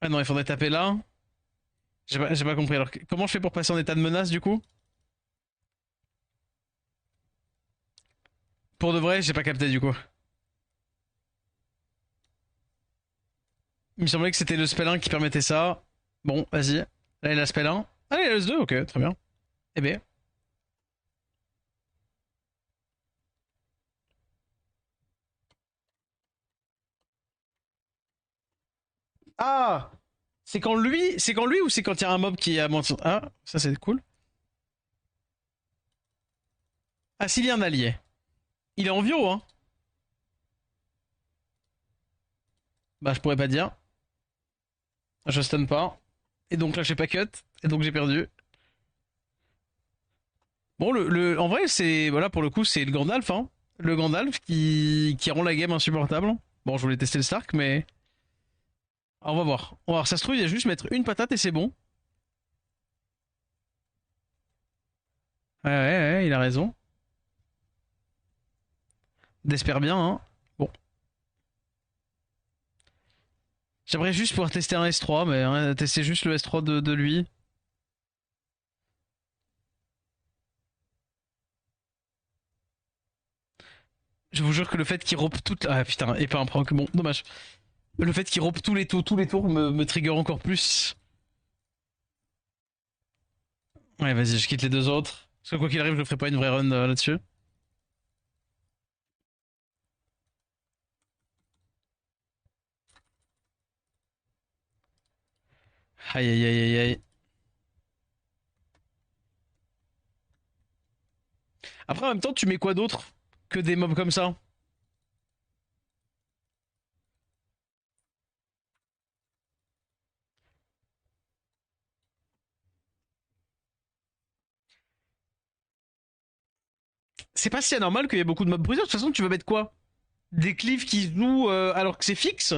Ah non, il faudrait taper là. J'ai pas compris. Alors, comment je fais pour passer en état de menace du coup? Pour de vrai, j'ai pas capté du coup. Il me semblait que c'était le spell 1 qui permettait ça. Bon, vas-y. Là, il a spell 1. Ah, il a le S2, ok, très bien. Eh bien. Ah! C'est quand lui ou c'est quand il y a un mob qui est à moins de... Ah, ça c'est cool. Ah, s'il y a un allié. Il est en vio, hein. Bah, je pourrais pas dire. Je stun pas. Et donc là, j'ai pas cut. Et donc j'ai perdu. Bon, en vrai, c'est. Voilà, pour le coup, c'est le Gandalf, hein. Le Gandalf qui rend la game insupportable. Bon, je voulais tester le Stark, mais. Alors, on va voir. On va voir. Ça se trouve, il y a juste mettre une patate et c'est bon. Ouais, ouais, ouais, il a raison. D'espère bien, hein. Bon. J'aimerais juste pouvoir tester un S3, mais hein, tester juste le S3 de lui. Je vous jure que le fait qu'il rope toute. Ah putain, et pas un proc. Bon, dommage. Le fait qu'il rope tous les tours me trigger encore plus. Ouais, vas-y, je quitte les deux autres. Parce que quoi qu'il arrive, je ferai pas une vraie run là-dessus. Aïe aïe aïe aïe aïe. Après, en même temps, tu mets quoi d'autre que des mobs comme ça? C'est pas si anormal qu'il y ait beaucoup de mobs bruiseurs. De toute façon, tu vas mettre quoi? Des cliffs qui jouent alors que c'est fixe?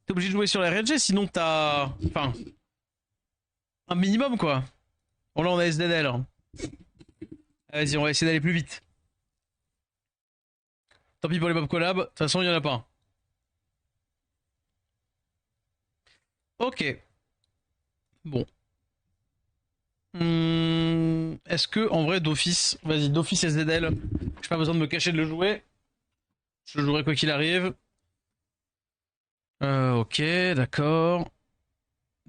T'es obligé de jouer sur la RNG, sinon t'as. Enfin, un minimum quoi. Bon, là, on a SDDL, hein. Vas-y, on va essayer d'aller plus vite. Tant pis pour les mobs collab, de toute façon, il y en a pas. Ok. Bon. Est-ce que, en vrai, d'office, vas-y, d'office SDDL, j'ai pas besoin de me cacher de le jouer. Je le jouerai quoi qu'il arrive. Ok, d'accord.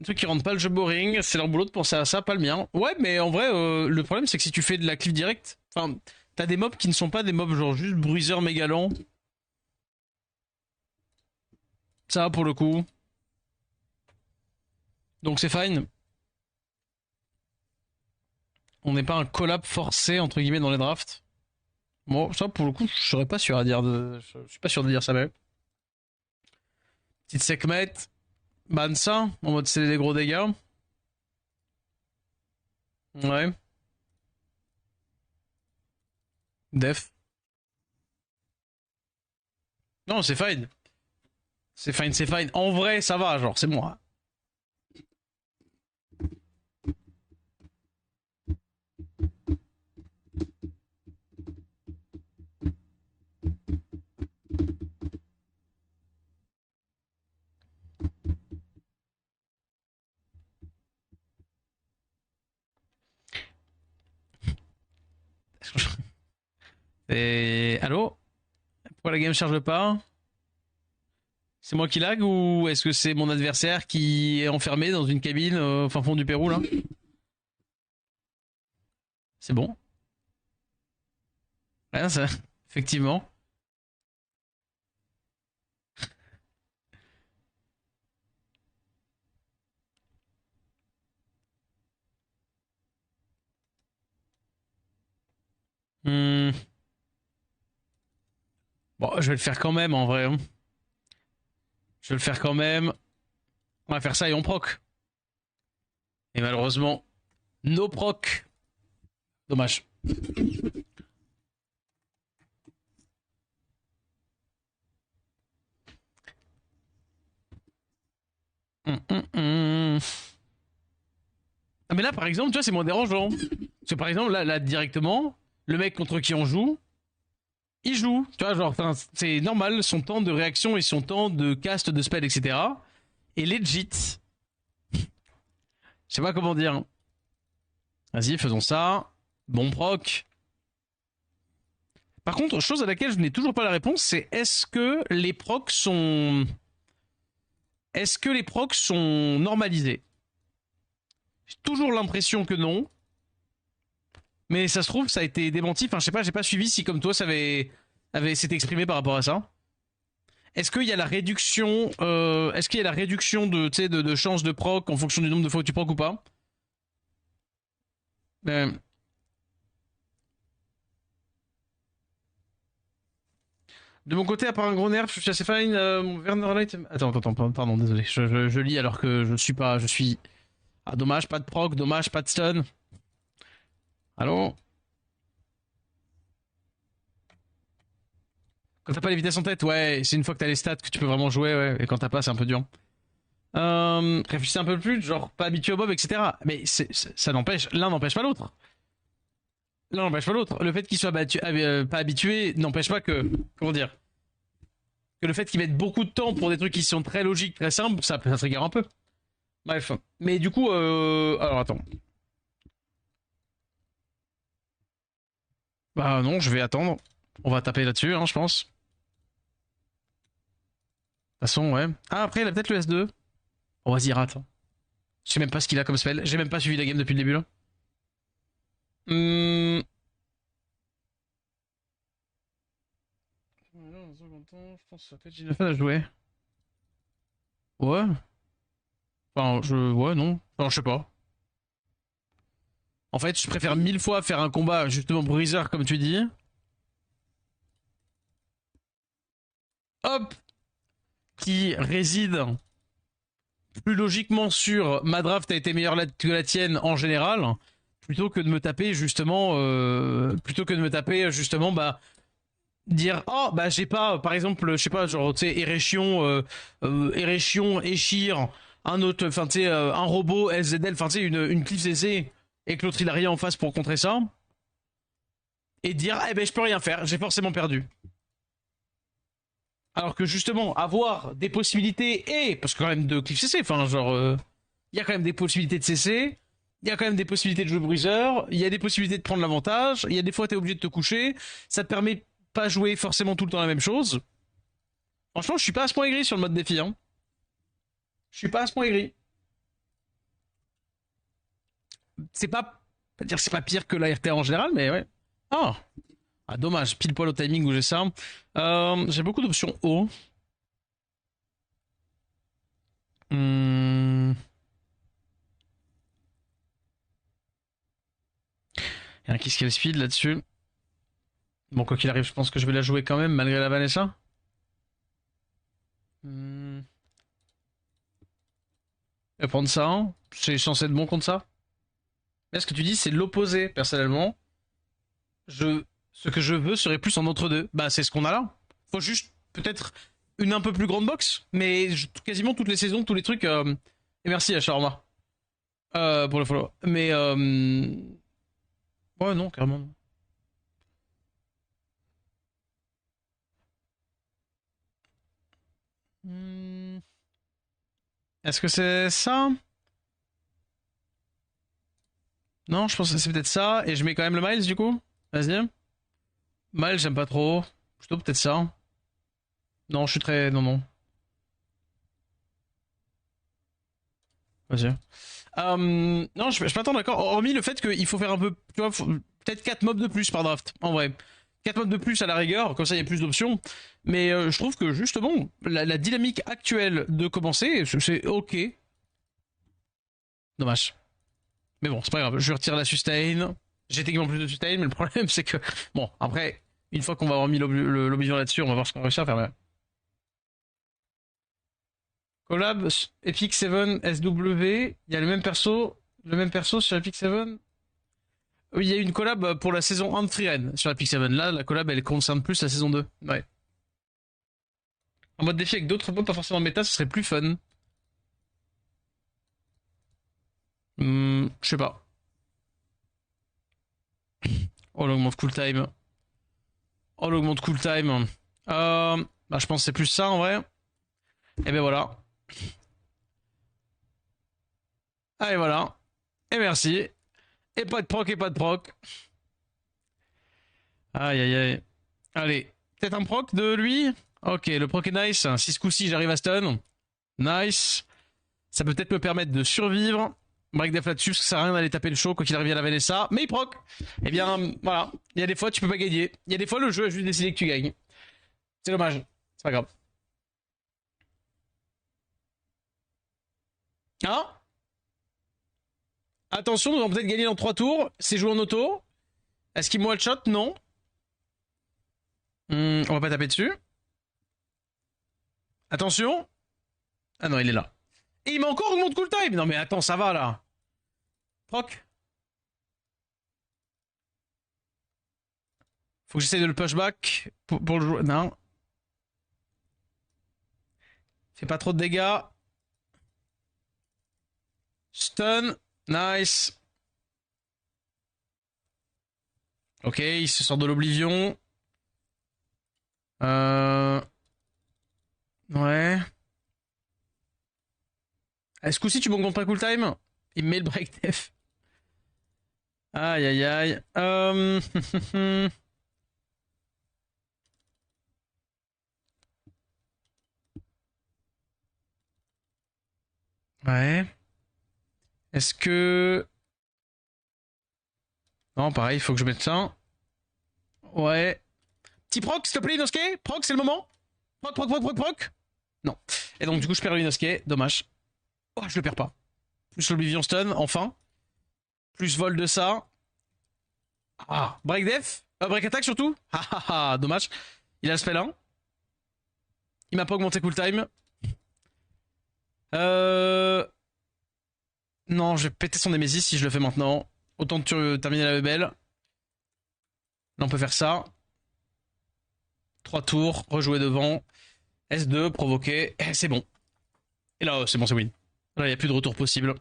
Un truc qui rendent pas le jeu boring, c'est leur boulot de penser à ça, pas le mien. Ouais, mais en vrai, le problème c'est que si tu fais de la clip directe, enfin, t'as des mobs qui ne sont pas des mobs genre juste bruiseurs mégalants. Ça, pour le coup. Donc c'est fine. On n'est pas un collab forcé, entre guillemets, dans les drafts. Bon, ça, pour le coup, je serais pas sûr à dire de. Je suis pas sûr de dire ça, mais. Petite sekhmet, ban ça, en mode c'est des gros dégâts. Ouais. Def. Non, c'est fine. C'est fine, c'est fine. En vrai, ça va, genre, c'est moi. Et. Allô? Pourquoi la game charge pas? C'est moi qui lag ou est-ce que c'est mon adversaire qui est enfermé dans une cabine au fin fond du Pérou là? C'est bon. Rien ça. Effectivement. Hmm. Bon, je vais le faire quand même en vrai, hein. Je vais le faire quand même. On va faire ça et on proc. Et malheureusement, no proc. Dommage. Hum. Ah mais là par exemple, tu vois, c'est moins dérangeant. Parce que par exemple, là directement, le mec contre qui on joue, il joue. Tu vois, genre, c'est normal, son temps de réaction et son temps de cast de spell, etc. est legit. sais pas comment dire. Vas-y, faisons ça. Bon proc. Par contre, chose à laquelle je n'ai toujours pas la réponse, c'est est-ce que les procs sont normalisés? J'ai toujours l'impression que non. Mais ça se trouve, ça a été démenti. Enfin, je sais pas, j'ai pas suivi si comme toi, s'était exprimé par rapport à ça. Est-ce qu'il y a la réduction, est-ce qu'il y a la réduction de, tu sais, de chances de proc en fonction du nombre de fois que tu proc ou pas? Euh, de mon côté, à part un gros nerf, je suis assez fine. Mon Werner Light. Attends, pardon, désolé. Je lis alors que je suis pas. Je suis. Ah, dommage, pas de proc, dommage, pas de stun. Allô? Quand t'as pas les vitesses en tête, ouais, c'est une fois que t'as les stats que tu peux vraiment jouer, ouais. Et quand t'as pas, c'est un peu dur. Réfléchissez un peu plus, genre pas habitué au mob, etc. Mais ça n'empêche, l'un n'empêche pas l'autre. L'un n'empêche pas l'autre. Le fait qu'il soit pas habitué n'empêche pas que, comment dire, que le fait qu'ils mettent beaucoup de temps pour des trucs qui sont très logiques, très simples, ça trigger un peu. Bref. Mais du coup, alors attends. Bah non, je vais attendre. On va taper là-dessus, hein, je pense. De toute façon, ouais. Ah, après, il a peut-être le S2. Oh, vas-y, rate. Je sais même pas ce qu'il a comme spell. J'ai même pas suivi la game depuis le début, là. Hmm. Je pense que J9 à jouer. Ouais. Enfin, ouais, non. Enfin, je sais pas. En fait, je préfère mille fois faire un combat, justement, bruiser, comme tu dis. Hop! Qui réside plus logiquement sur ma draft a été meilleure que la tienne en général, plutôt que de me taper justement, bah dire oh bah j'ai pas, par exemple, je sais pas, genre tu sais Erechion, Eshir, un autre, enfin tu sais un robot SZL, enfin tu sais une Cliff CC et que l'autre il a rien en face pour contrer ça, et dire eh ben je peux rien faire, j'ai forcément perdu. Alors que justement, avoir des possibilités, et parce que quand même de cliff CC, enfin genre, il y a quand même des possibilités de CC, il y a quand même des possibilités de jouer bruiser, il y a des possibilités de prendre l'avantage, il y a des fois t'es obligé de te coucher, ça te permet pas jouer forcément tout le temps la même chose. Franchement, je suis pas à ce point aigri sur le mode défi, hein. Je suis pas à ce point aigri. C'est pas dire que c'est pas pire que la RTA en général, mais ouais. Ah, ah dommage, pile poil au timing où j'ai ça. J'ai beaucoup d'options haut. Hmm. Il y a un kill speed là-dessus. Bon, quoi qu'il arrive, je pense que je vais la jouer quand même, malgré la Vanessa. Hmm. Je vais prendre ça, hein. C'est censé être bon contre ça. Là, ce que tu dis, c'est l'opposé, personnellement. Je... Ce que je veux serait plus en entre-deux. Bah, c'est ce qu'on a là. Faut juste, peut-être, une un peu plus grande box, mais quasiment toutes les saisons, tous les trucs... Et merci à Shawarma pour le follow. Mais... Ouais, non, carrément. Non. Hmm. Est-ce que c'est ça? Non, je pense que c'est peut-être ça. Et je mets quand même le Miles, du coup. Vas-y. Miles, j'aime pas trop. Plutôt peut-être ça. Non, je suis très... Non, non. Vas-y. Non, je m'attends d'accord. Hormis le fait qu'il faut faire un peu... Tu vois, peut-être 4 mobs de plus par draft. En vrai. 4 mobs de plus à la rigueur. Comme ça, il y a plus d'options. Mais je trouve que, justement, la dynamique actuelle de commencer, c'est ok. Dommage. Mais bon, c'est pas grave. Je retire la sustain. J'ai techniquement plus de sustain, mais le problème, c'est que... Bon, après, une fois qu'on va avoir mis l'oblivion là-dessus, on va voir ce qu'on réussit à faire. Ouais. Collab Epic 7 SW, il y a le même perso sur Epic 7. Oui, il y a eu une collab pour la saison 1 de Freeren sur Epic 7. Là, la collab, elle concerne plus la saison 2. Ouais. En mode défi avec d'autres mobs, pas forcément méta, ce serait plus fun. Je sais pas. Oh, l'augmente cool time. Oh, l'augmente cool time. Bah, je pense que c'est plus ça en vrai. Et ben voilà. Allez, voilà. Et merci. Et pas de proc, et pas de proc. Aïe aïe aïe. Allez, peut-être un proc de lui. Ok, le proc est nice. 6 coups 6, j'arrive à stun. Nice. Ça peut peut-être me permettre de survivre. Break def là-dessus, parce que ça sert à rien d'aller taper le show quoi qu'il arrive à la Vanessa. Mais il proc. Eh bien, voilà. Il y a des fois, tu peux pas gagner. Il y a des fois, le jeu a juste décidé que tu gagnes. C'est dommage. C'est pas grave. Hein? Attention, nous allons peut-être gagner dans 3 tours. C'est joué en auto. Est-ce qu'il me one shot? Non. On va pas taper dessus. Attention. Ah non, il est là. Et il m'a encore augmenté cool time. Non mais attends, ça va là. Proc. Faut que j'essaye de le pushback pour le jouer. Non. Fais pas trop de dégâts. Stun. Nice. Ok, il se sort de l'oblivion. Ouais. Est-ce que si tu m'augmentes pas cool time? Il me met le break def. Aïe aïe aïe. Ouais. Est-ce que... Non, pareil, il faut que je mette ça. Ouais. Petit proc, s'il te plaît, Inosuke. Proc, c'est le moment. Proc, proc, proc, proc, proc. Non. Et donc, du coup, je perds le Inosuke. Dommage. Oh, je le perds pas. Plus l'Oblivion Stun, enfin. Plus vol de ça. Ah, break def. Break attack surtout. Ah ah ah, dommage. Il a le spell 1. Il m'a pas augmenté cool time. Non, je vais péter son Nemesis si je le fais maintenant. Autant terminer la bebelle. Là, on peut faire ça. 3 tours, rejouer devant. S2, provoquer. C'est bon. Et là, c'est bon, c'est win. Là, il n'y a plus de retour possible.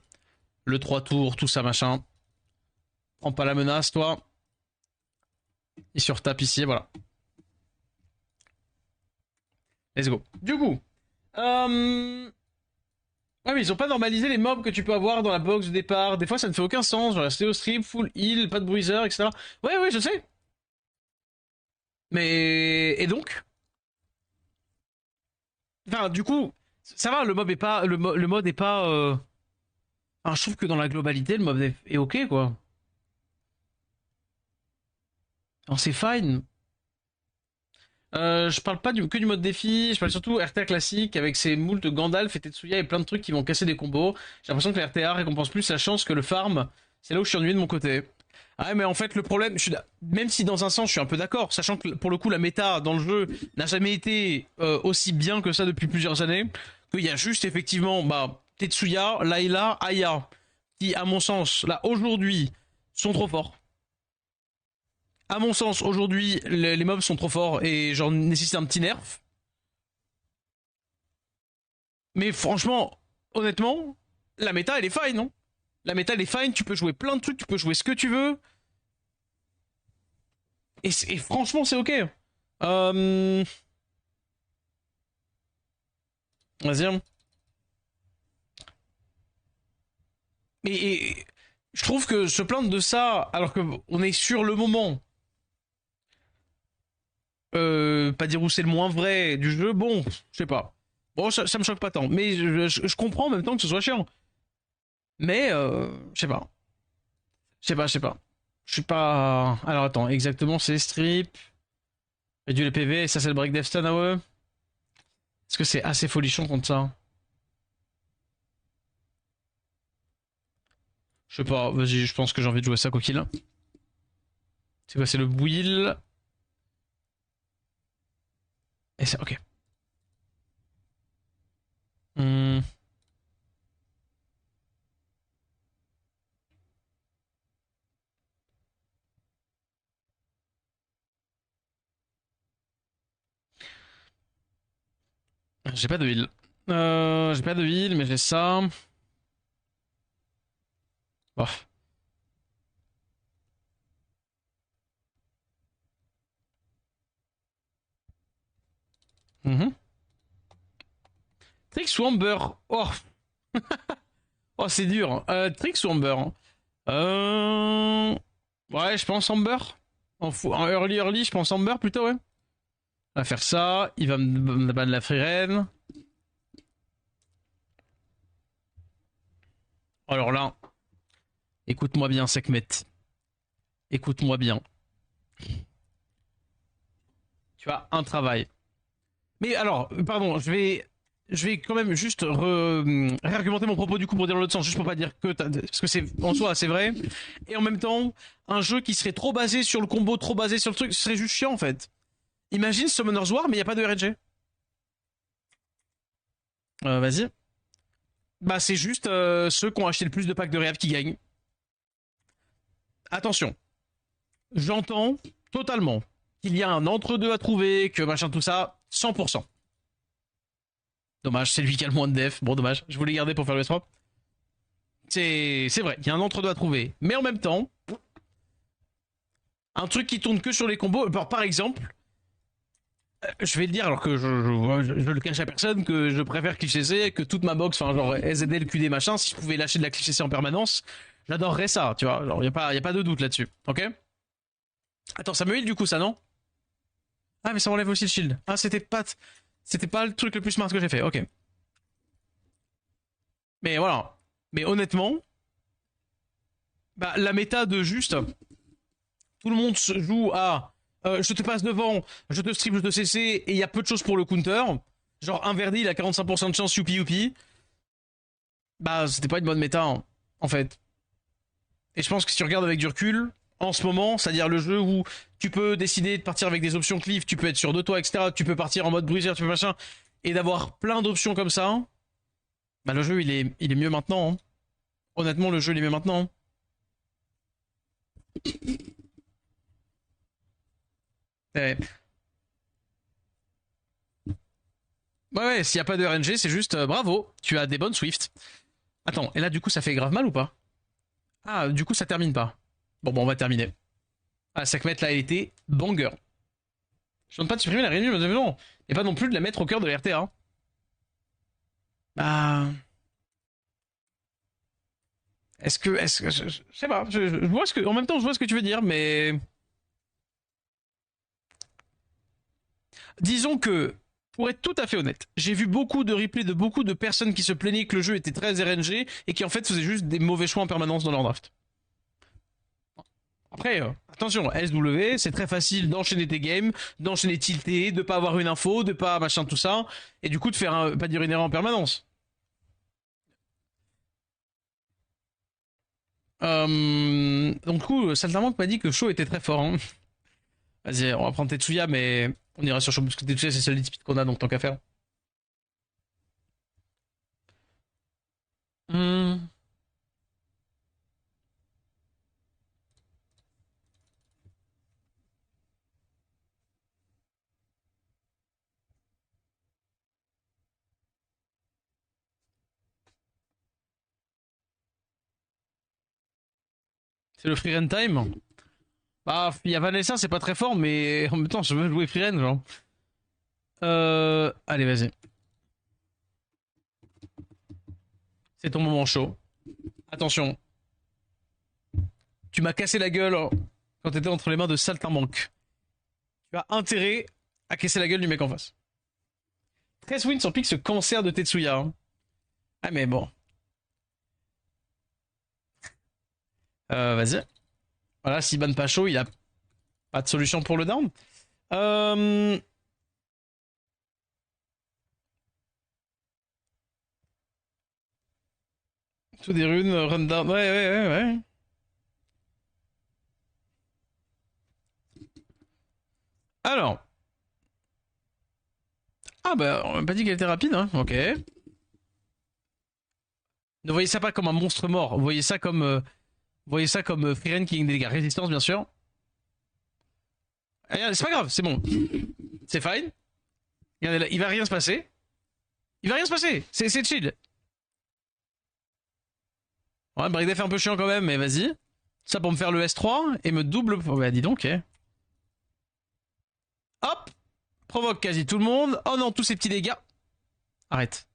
Le 3 tours, tout ça, machin. Prends pas la menace, toi. Il surtape ici, voilà. Let's go. Du coup. Ouais, mais ils ont pas normalisé les mobs que tu peux avoir dans la box de départ. Des fois, ça ne fait aucun sens. Genre, stéo strip, full heal, pas de bruiser, etc. Ouais, ouais, je sais. Mais. Et donc? Enfin, du coup, ça va, le mob est pas. Le mode est pas. Enfin, je trouve que dans la globalité, le mob est ok, quoi. Alors, c'est fine. Je parle pas que du mode défi, je parle surtout RTA classique avec ses moult Gandalf et Tetsuya et plein de trucs qui vont casser des combos. J'ai l'impression que la RTA récompense plus la chance que le farm. C'est là où je suis ennuyé de mon côté. Ah ouais, mais en fait, le problème, même si dans un sens je suis un peu d'accord, sachant que pour le coup la méta dans le jeu n'a jamais été aussi bien que ça depuis plusieurs années, qu'il y a juste effectivement Tetsuya, Layla, Aya, qui à mon sens, là aujourd'hui, sont trop forts. À mon sens, aujourd'hui, les mobs sont trop forts et genre nécessitent un petit nerf. Mais franchement, honnêtement, la méta elle est fine, non? La méta elle est fine, tu peux jouer plein de trucs, tu peux jouer ce que tu veux. Et franchement, c'est ok. Euh... Vas-y. Hein. Mais je trouve que se plaindre de ça, alors qu'on est sur le moment, pas dire où c'est le moins vrai du jeu, bon, je sais pas. Bon, ça me choque pas tant. Mais je comprends en même temps que ce soit chiant. Mais, je sais pas. Je sais pas, je sais pas. Je suis pas. Alors attends, exactement, c'est strip. Réduire les PV, et ça c'est le break death stun, ah ouais. Est-ce que c'est assez folichon contre ça? Je sais pas, vas-y, je pense que j'ai envie de jouer ça quoi qu'il. C'est quoi, c'est le Will. Et c'est ok. Hmm. J'ai pas de heal. J'ai pas de heal, mais j'ai ça. Bof. Mhm. Trix ou Amber? Oh, oh c'est dur. Trix ou Amber? Euh... Ouais, je pense Amber. En early, je pense Amber plutôt, ouais. On va faire ça. Il va me ban la free reine. Alors là, écoute-moi bien, Sekhmet. Écoute-moi bien. Tu as un travail. Mais alors, pardon, je vais quand même juste réargumenter mon propos du coup pour dire dans l'autre sens, juste pour pas dire que parce que c'est en soi c'est vrai. Et en même temps, un jeu qui serait trop basé sur le combo, trop basé sur le truc, ce serait juste chiant en fait. Imagine Summoner's War, mais il y a pas de RNG. Vas-y. Bah c'est juste ceux qui ont acheté le plus de packs de réav qui gagnent. Attention, j'entends totalement qu'il y a un entre-deux à trouver, que machin tout ça, 100%. Dommage, c'est lui qui a le moins de def. Bon, dommage, je voulais garder pour faire le S3. C'est vrai, il y a un entre-deux à trouver. Mais en même temps, un truc qui tourne que sur les combos, par exemple, je vais le dire alors que je le cache à personne, que je préfère cliché C, que toute ma box, enfin genre SZL, QD machin, si je pouvais lâcher de la cliché C en permanence, j'adorerais ça, tu vois. Genre, y a pas de doute là-dessus, ok. Attends, ça me heal du coup, ça, non? Ah, mais ça enlève aussi le shield. Ah, c'était pas le truc le plus smart que j'ai fait, ok. Mais voilà. Mais honnêtement, bah, la méta de juste, tout le monde se joue à je te passe devant, je te strip, je te CC, et il y a peu de choses pour le counter. Genre, un Verdi, il a 45% de chance, youpi youpi. Bah, c'était pas une bonne méta, hein, en fait. Et je pense que si tu regardes avec du recul, en ce moment, c'est-à-dire le jeu où tu peux décider de partir avec des options cleave, tu peux être sûr de toi, etc. Tu peux partir en mode bruiser, tu peux machin, et d'avoir plein d'options comme ça, bah le jeu il est mieux maintenant, hein. Honnêtement, le jeu il est mieux maintenant, hein. Ouais, ouais, s'il n'y a pas de RNG, c'est juste bravo, tu as des bonnes Swift. Attends, et là du coup ça fait grave mal ou pas? Ah, du coup ça termine pas. Bon, on va terminer. Ah, Sekhmet là, elle était banger. Je ne demande pas de supprimer la réunion, mais non. Et pas non plus de la mettre au cœur de l'RTA. Bah. Je sais pas, je vois ce que. En même temps, je vois ce que tu veux dire, mais. Disons que. Pour être tout à fait honnête, j'ai vu beaucoup de replays de beaucoup de personnes qui se plaignaient que le jeu était très RNG et qui en fait faisaient juste des mauvais choix en permanence dans leur draft. Après, attention, SW, c'est très facile d'enchaîner tes games, d'enchaîner tilté, de pas avoir une info, de pas machin tout ça, et du coup de faire pas dire une erreur en permanence. Donc du coup, Saltamank m'a dit que Shaw était très fort, hein. Vas-y, on va prendre Tetsuya, mais on ira sur Shaw parce que Tetsuya c'est le seul speed qu'on a, donc tant qu'à faire. Hmm, c'est le free run time. Bah, il y a Vanessa, c'est pas très fort, mais en même temps, je veux jouer free run, genre. Allez, vas-y. C'est ton moment chaud. Attention, tu m'as cassé la gueule quand t'étais entre les mains de Saltimbanque. Tu as intérêt à casser la gueule du mec en face. 13 wins sur pique ce cancer de Tetsuya, hein. Ah, mais bon. Vas-y. Voilà, si ban pas chaud, il a pas de solution pour le down. Euh... Tout des runes, run down. Ouais, ouais, ouais, ouais. Alors. Ah, bah, on m'a pas dit qu'elle était rapide, hein. Ok. Ne voyez ça pas comme un monstre mort. Voyez ça comme Freeren qui gagne des dégâts. Résistance, bien sûr. Et regardez, c'est pas grave, c'est bon. C'est fine. Regardez là, il va rien se passer. Il va rien se passer. C'est chill. Ouais, breakdef un peu chiant quand même, mais vas-y. Ça pour me faire le S3 et me double. Oh, bah, dis donc, eh. Hop. Provoque quasi tout le monde. Oh non, tous ces petits dégâts. Arrête.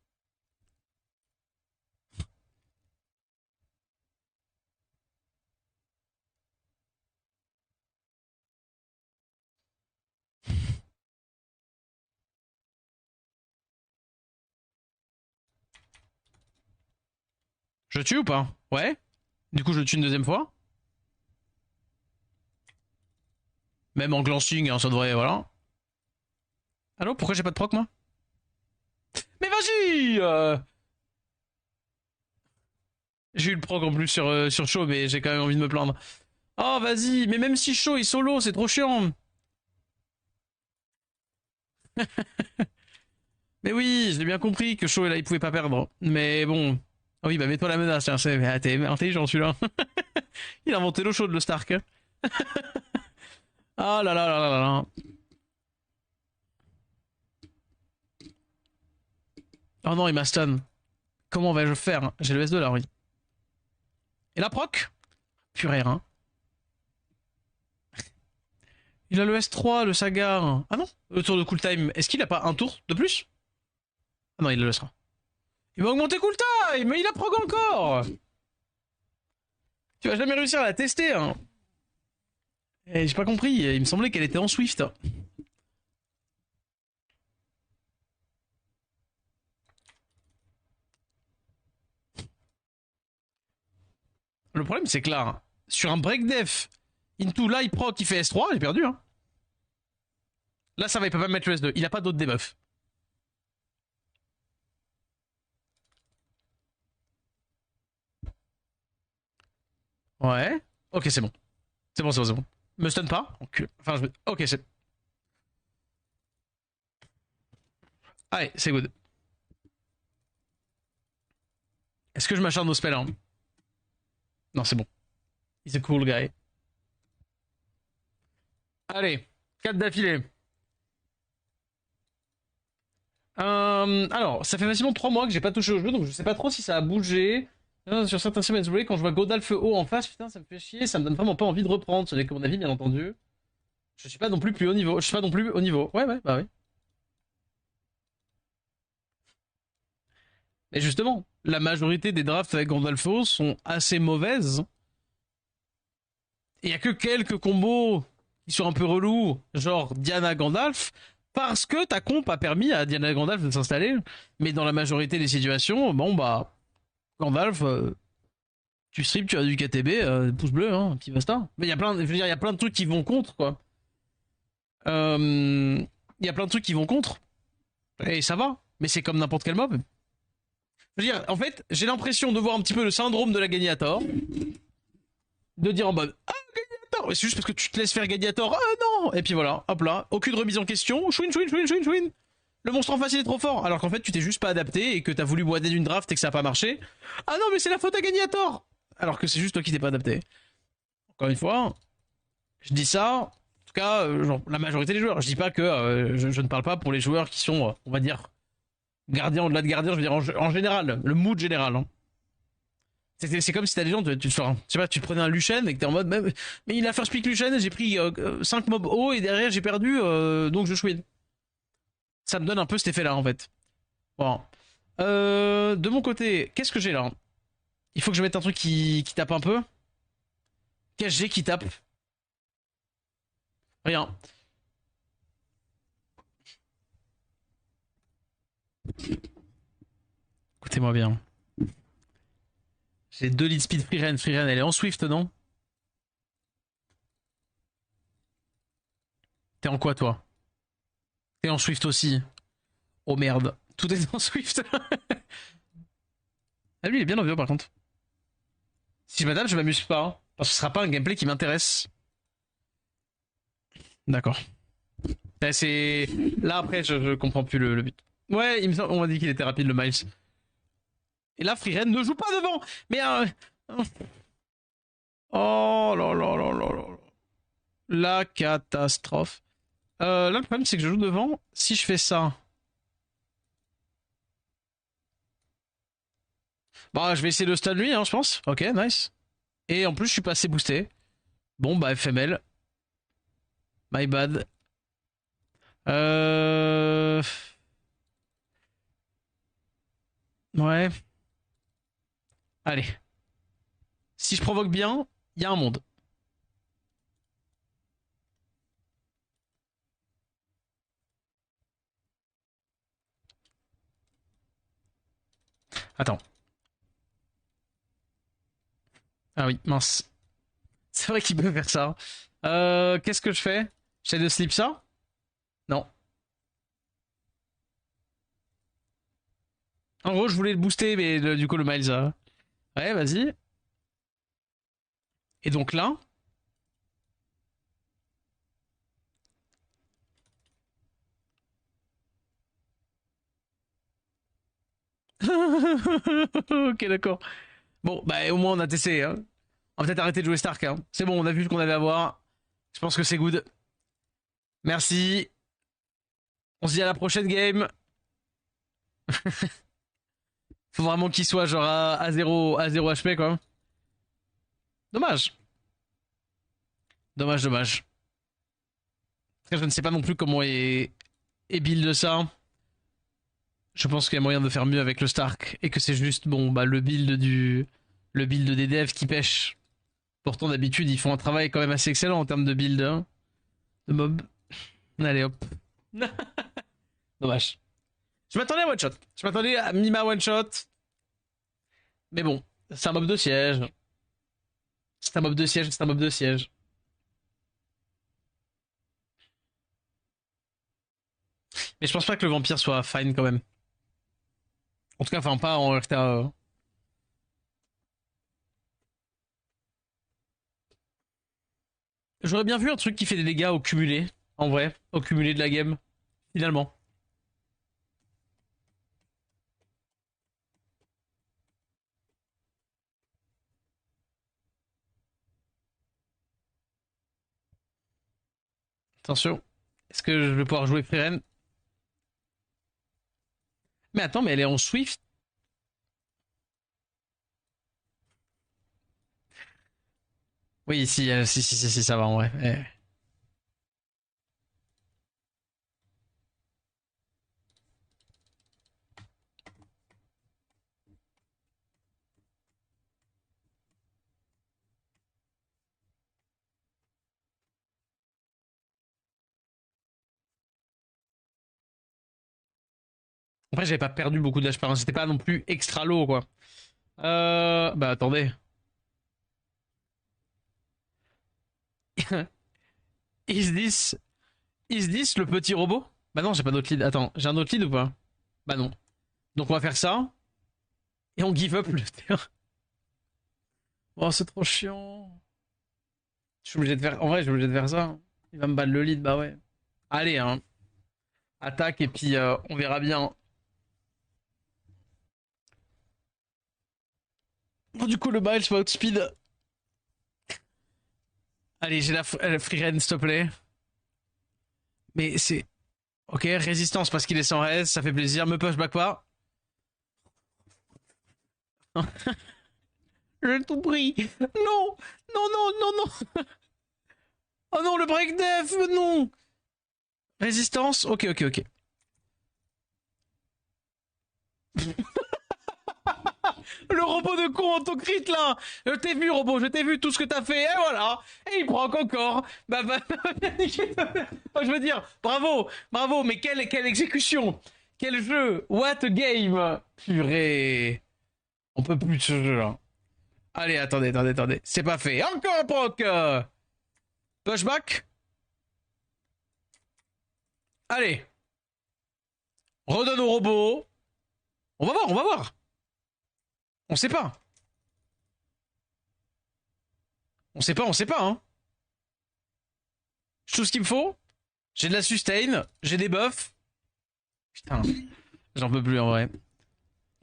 Je tue ou pas? Ouais. Du coup, je le tue une deuxième fois. Même en glancing, hein, ça devrait, voilà. Allô, pourquoi j'ai pas de proc, moi? Mais vas-y J'ai eu le proc en plus sur Shaw, mais j'ai quand même envie de me plaindre. Oh, vas-y, mais même si Shaw est solo, c'est trop chiant. Mais oui, je l'ai bien compris que Shaw, là, il pouvait pas perdre. Mais bon. Ah oui, bah mets-toi la menace, tiens, t'es intelligent celui-là. Il a inventé l'eau chaude, le Stark. Ah là là là là là là. Oh non, il m'a stun. Comment vais-je faire? J'ai le S2 là, oui. Et la proc? Purée, hein. Il a le S3, le Saga. Ah non? Le tour de cool time. Est-ce qu'il a pas un tour de plus? Ah non, il le laissera. Il va augmenter cool time, mais il a prog encore. Tu vas jamais réussir à la tester, hein. Eh, j'ai pas compris. Il me semblait qu'elle était en Swift. Le problème, c'est que là, sur un break def, into light proc qui fait S3, j'ai perdu, hein. Là, ça va, il peut pas mettre le S2. Il a pas d'autres debuffs. Ouais. Ok, c'est bon. C'est bon, c'est bon, c'est bon. Me stun pas. Enfin, ok, c'est. Allez, c'est good. Est-ce que je m'acharne au spell, hein? Non, c'est bon. He's a cool guy. Allez, 4 d'affilée. Alors, ça fait facilement 3 mois que j'ai pas touché au jeu, donc je sais pas trop si ça a bougé. Sur certains Siemens Blade, quand je vois Godalf haut en face, putain, ça me fait chier, ça me donne vraiment pas envie de reprendre. Ce n'est que mon avis, bien entendu. Je suis pas non plus haut niveau. Je suis pas non plus haut niveau. Ouais, ouais, bah oui. Mais justement, la majorité des drafts avec Gandalfo sont assez mauvaises. Il y a que quelques combos qui sont un peu relous, genre Diana Gandalf, parce que ta comp a permis à Diana Gandalf de s'installer. Mais dans la majorité des situations, bon bah, Gandalf, tu strip, tu as du KTB, pouce bleu, hein, petit basta. Mais il y a plein, je veux dire, il y a plein de trucs qui vont contre, quoi. Il y a plein de trucs qui vont contre, et ça va. Mais c'est comme n'importe quel mob. Je veux dire, en fait, j'ai l'impression de voir un petit peu le syndrome de la Gagnator, de dire en mode ah Gagnator, c'est juste parce que tu te laisses faire Gagnator, ah non, et puis voilà, hop là, aucune remise en question, chouin chouin chouin chouin chouin. Le monstre en face il est trop fort, alors qu'en fait tu t'es juste pas adapté et que t'as voulu boiter d'une draft et que ça a pas marché. Ah non mais c'est la faute à Gagnator, alors que c'est juste toi qui t'es pas adapté. Encore une fois, je dis ça, en tout cas, genre, la majorité des joueurs. Je dis pas que je ne parle pas pour les joueurs qui sont, on va dire, gardiens au-delà de gardiens, je veux dire en général, le mood général. Hein. C'est comme si t'as des gens, tu sais pas, tu prenais un Luchen et que t'es en mode, mais il a first pick Luchen, j'ai pris 5 mobs hauts et derrière j'ai perdu, donc je win. Ça me donne un peu cet effet-là en fait. Bon. De mon côté, qu'est-ce que j'ai là? Il faut que je mette un truc qui tape un peu. Qu'est-ce que j'ai qui tape? Rien. Écoutez-moi bien. J'ai 2 lead speed Freeren. Freeren, elle est en Swift, non? T'es en quoi, toi? T'es en Swift aussi. Oh merde. Tout est en Swift. Ah, lui, il est bien en VO par contre. Si je m'adapte, je m'amuse pas. Hein, parce que ce sera pas un gameplay qui m'intéresse. D'accord. C'est. Là, après, je comprends plus le but. Ouais, on m'a dit qu'il était rapide, le Miles. Et là, Freeren ne joue pas devant. Mais. Oh là là là là là. La catastrophe. Là, le problème, c'est que je joue devant. Si je fais ça. Bah, je vais essayer de stun lui, hein, je pense. Ok, nice. Et en plus, je suis pas assez boosté. Bon, bah, FML. My bad. Euh... Ouais. Allez. Si je provoque bien, il y a un monde. Attends. Ah oui, mince. C'est vrai qu'il peut faire ça. Qu'est-ce que je fais? J'essaie de slip ça? Non. En gros, je voulais le booster, mais du coup, le Miles a... Ouais, vas-y. Et donc là... Ok, d'accord. Bon, bah au moins on a testé. Hein. On va peut-être arrêter de jouer Stark. Hein. C'est bon, on a vu ce qu'on avait à voir. Je pense que c'est good. Merci. On se dit à la prochaine game. Faut vraiment qu'il soit genre à 0 HP quoi. Dommage. Dommage, dommage. Après, je ne sais pas non plus comment est build ça. Je pense qu'il y a moyen de faire mieux avec le Stark et que c'est juste bon bah le build des devs qui pêche. Pourtant d'habitude ils font un travail quand même assez excellent en termes de build hein, de mob. Allez hop. Dommage. Je m'attendais à one shot. Je m'attendais à Mima one shot. Mais bon, c'est un mob de siège. C'est un mob de siège, c'est un mob de siège. Mais je pense pas que le vampire soit fine quand même. En tout cas, enfin pas en RTA. J'aurais bien vu un truc qui fait des dégâts au cumulé. En vrai, au cumulé de la game. Finalement. Attention. Est-ce que je vais pouvoir jouer Frieren? Mais attends, mais elle est en Swift. Oui, si, si, ça va en vrai. Après, j'avais pas perdu beaucoup d'HP. Hein. C'était pas non plus extra low, quoi. Bah attendez. Is this... Is this le petit robot? Bah non, j'ai pas d'autre lead. Attends, j'ai un autre lead ou pas? Bah non. Donc on va faire ça. Et on give up le terrain. Oh, c'est trop chiant. Je suis obligé de faire. En vrai, je suis obligé de faire ça. Il va me battre le lead, bah ouais. Allez, hein. Attaque et puis on verra bien. Bon, du coup, le Miles va outspeed. Allez, j'ai la free s'il te plaît. Mais c'est. Ok, résistance parce qu'il est sans res, ça fait plaisir. Me pushback pas. J'ai tout pris. Non, non, non, non, non. Oh non, le break def, non. Résistance, ok, ok, ok. Le robot de con en crit là. Je t'ai vu robot, je t'ai vu tout ce que t'as fait. Et voilà. Et il prend encore. Bah, je veux dire, bravo, bravo, mais quelle exécution. Quel jeu. What a game. Purée. On peut plus de ce jeu là. Allez, attendez. C'est pas fait. Encore un proc. Pushback. Allez. Redonne au robot. On va voir, on va voir. On sait pas. On sait pas, hein. J'ai tout ce qu'il me faut. J'ai de la sustain, j'ai des buffs. Putain, j'en peux plus en vrai.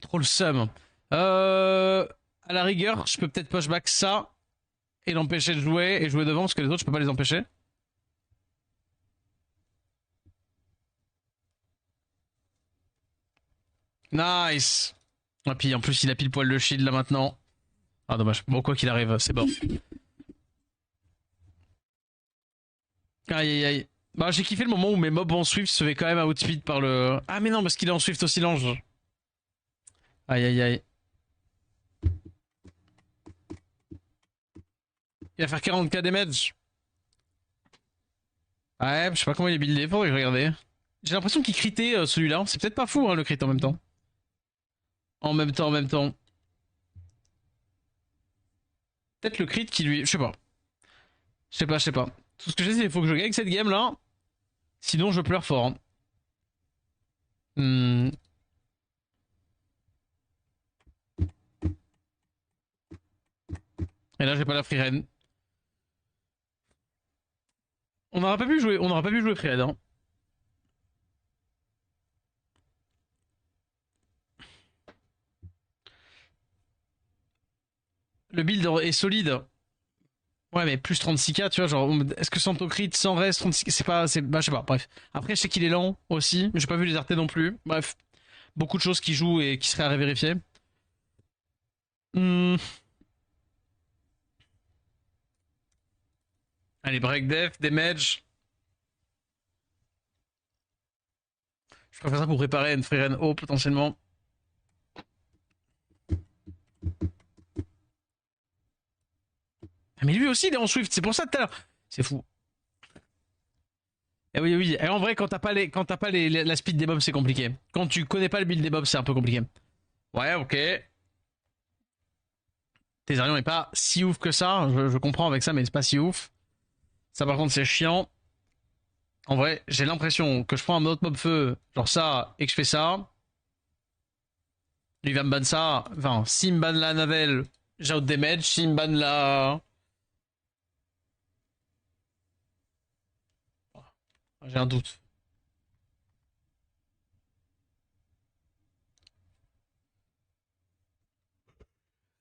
Trop le seum. À la rigueur, je peux peut-être pushback ça et l'empêcher de jouer et jouer devant parce que les autres, je peux pas les empêcher. Nice. Et puis en plus, il a pile poil le shield là maintenant. Ah dommage. Bon, quoi qu'il arrive, c'est bon. Aïe aïe aïe. Bah, j'ai kiffé le moment où mes mobs en Swift se fait quand même outspeed par le. Ah, mais non, parce qu'il est en Swift aussi l'ange. Aïe aïe aïe. Il va faire 40k damage. Ouais, je sais pas comment il est buildé, faudrait que je regarde. J'ai l'impression qu'il critait celui-là. C'est peut-être pas fou, hein, le crit en même temps. En même temps. Peut-être le crit qui lui... Je sais pas. Je sais pas, je sais pas. Tout ce que je sais, c'est qu'il faut que je gagne cette game là. Sinon, je pleure fort. Hein. Hmm. Et là, j'ai pas la free reign. On n'aura pas pu jouer, on n'aura pas pu jouer free reign. Hein. Le build est solide. Ouais, mais plus 36k, tu vois, genre, est-ce que Santo crit sans reste 36k, c'est pas, c'est, bah, je sais pas, bref. Après, je sais qu'il est lent aussi, mais j'ai pas vu les artés non plus. Bref, beaucoup de choses qui jouent et qui seraient à révérifier. Hmm. Allez, break def, damage. Je préfère ça pour préparer une free haut potentiellement. Ah, mais lui aussi il est en Swift, c'est pour ça tout à l'heure. C'est fou. Et oui, oui. Et en vrai, quand t'as pas, la speed des mobs, c'est compliqué. Quand tu connais pas le build des mobs, c'est un peu compliqué. Ouais, ok. Thézarion est pas si ouf que ça. Je comprends avec ça, mais c'est pas si ouf. Ça, par contre, c'est chiant. En vrai, j'ai l'impression que je prends un autre mob feu, genre ça, et que je fais ça. Lui va me ban ça. Enfin, s'il me ban la Navel, j'ai out damage. S'il me ban la. J'ai un doute.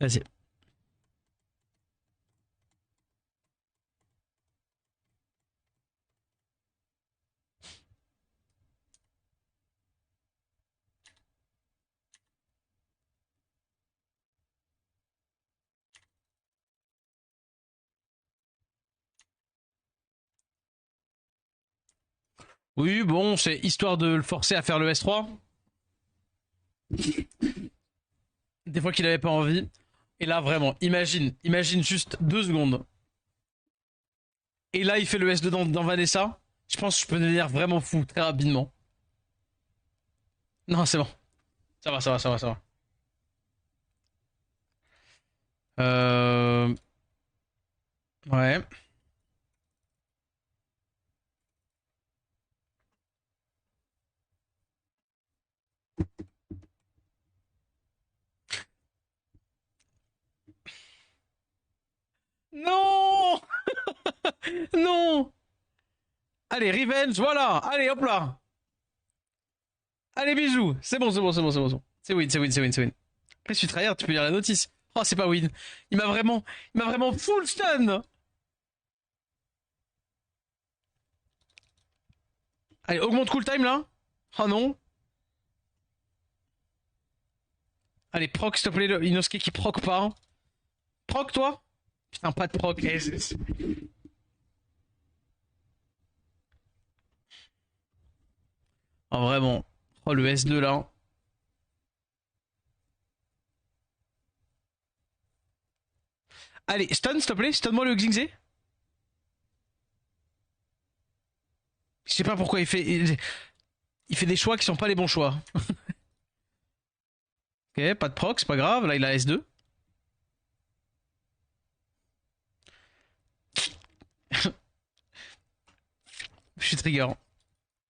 Vas-y. Oui, bon, c'est histoire de le forcer à faire le S3. Des fois qu'il avait pas envie. Et là, vraiment, imagine juste 2 secondes. Et là, il fait le S2 dans Vanessa. Je pense que je peux devenir vraiment fou très rapidement. Non, c'est bon. Ça va, ça va, ça va, ça va. Euh... Ouais. Non. Non. Allez, revenge, voilà. Allez, hop là. Allez, bisous. C'est bon, c'est bon, c'est bon, c'est bon. C'est win, c'est win, c'est win, c'est win. Après, si tu tryhard, tu peux lire la notice. Oh, c'est pas win. Il m'a vraiment full stun. Allez, augmente cool time là. Oh non. Allez, proc, s'il te plaît, le Inosuke qui proc pas. Proc, toi. Putain, pas de proc. Oh, vraiment. Oh, le S2 là. Allez, stun, s'il te plaît. Stun-moi le Xingze. Je sais pas pourquoi il fait des choix qui sont pas les bons choix. Ok, pas de proc, c'est pas grave. Là, il a S2. Je suis trigger.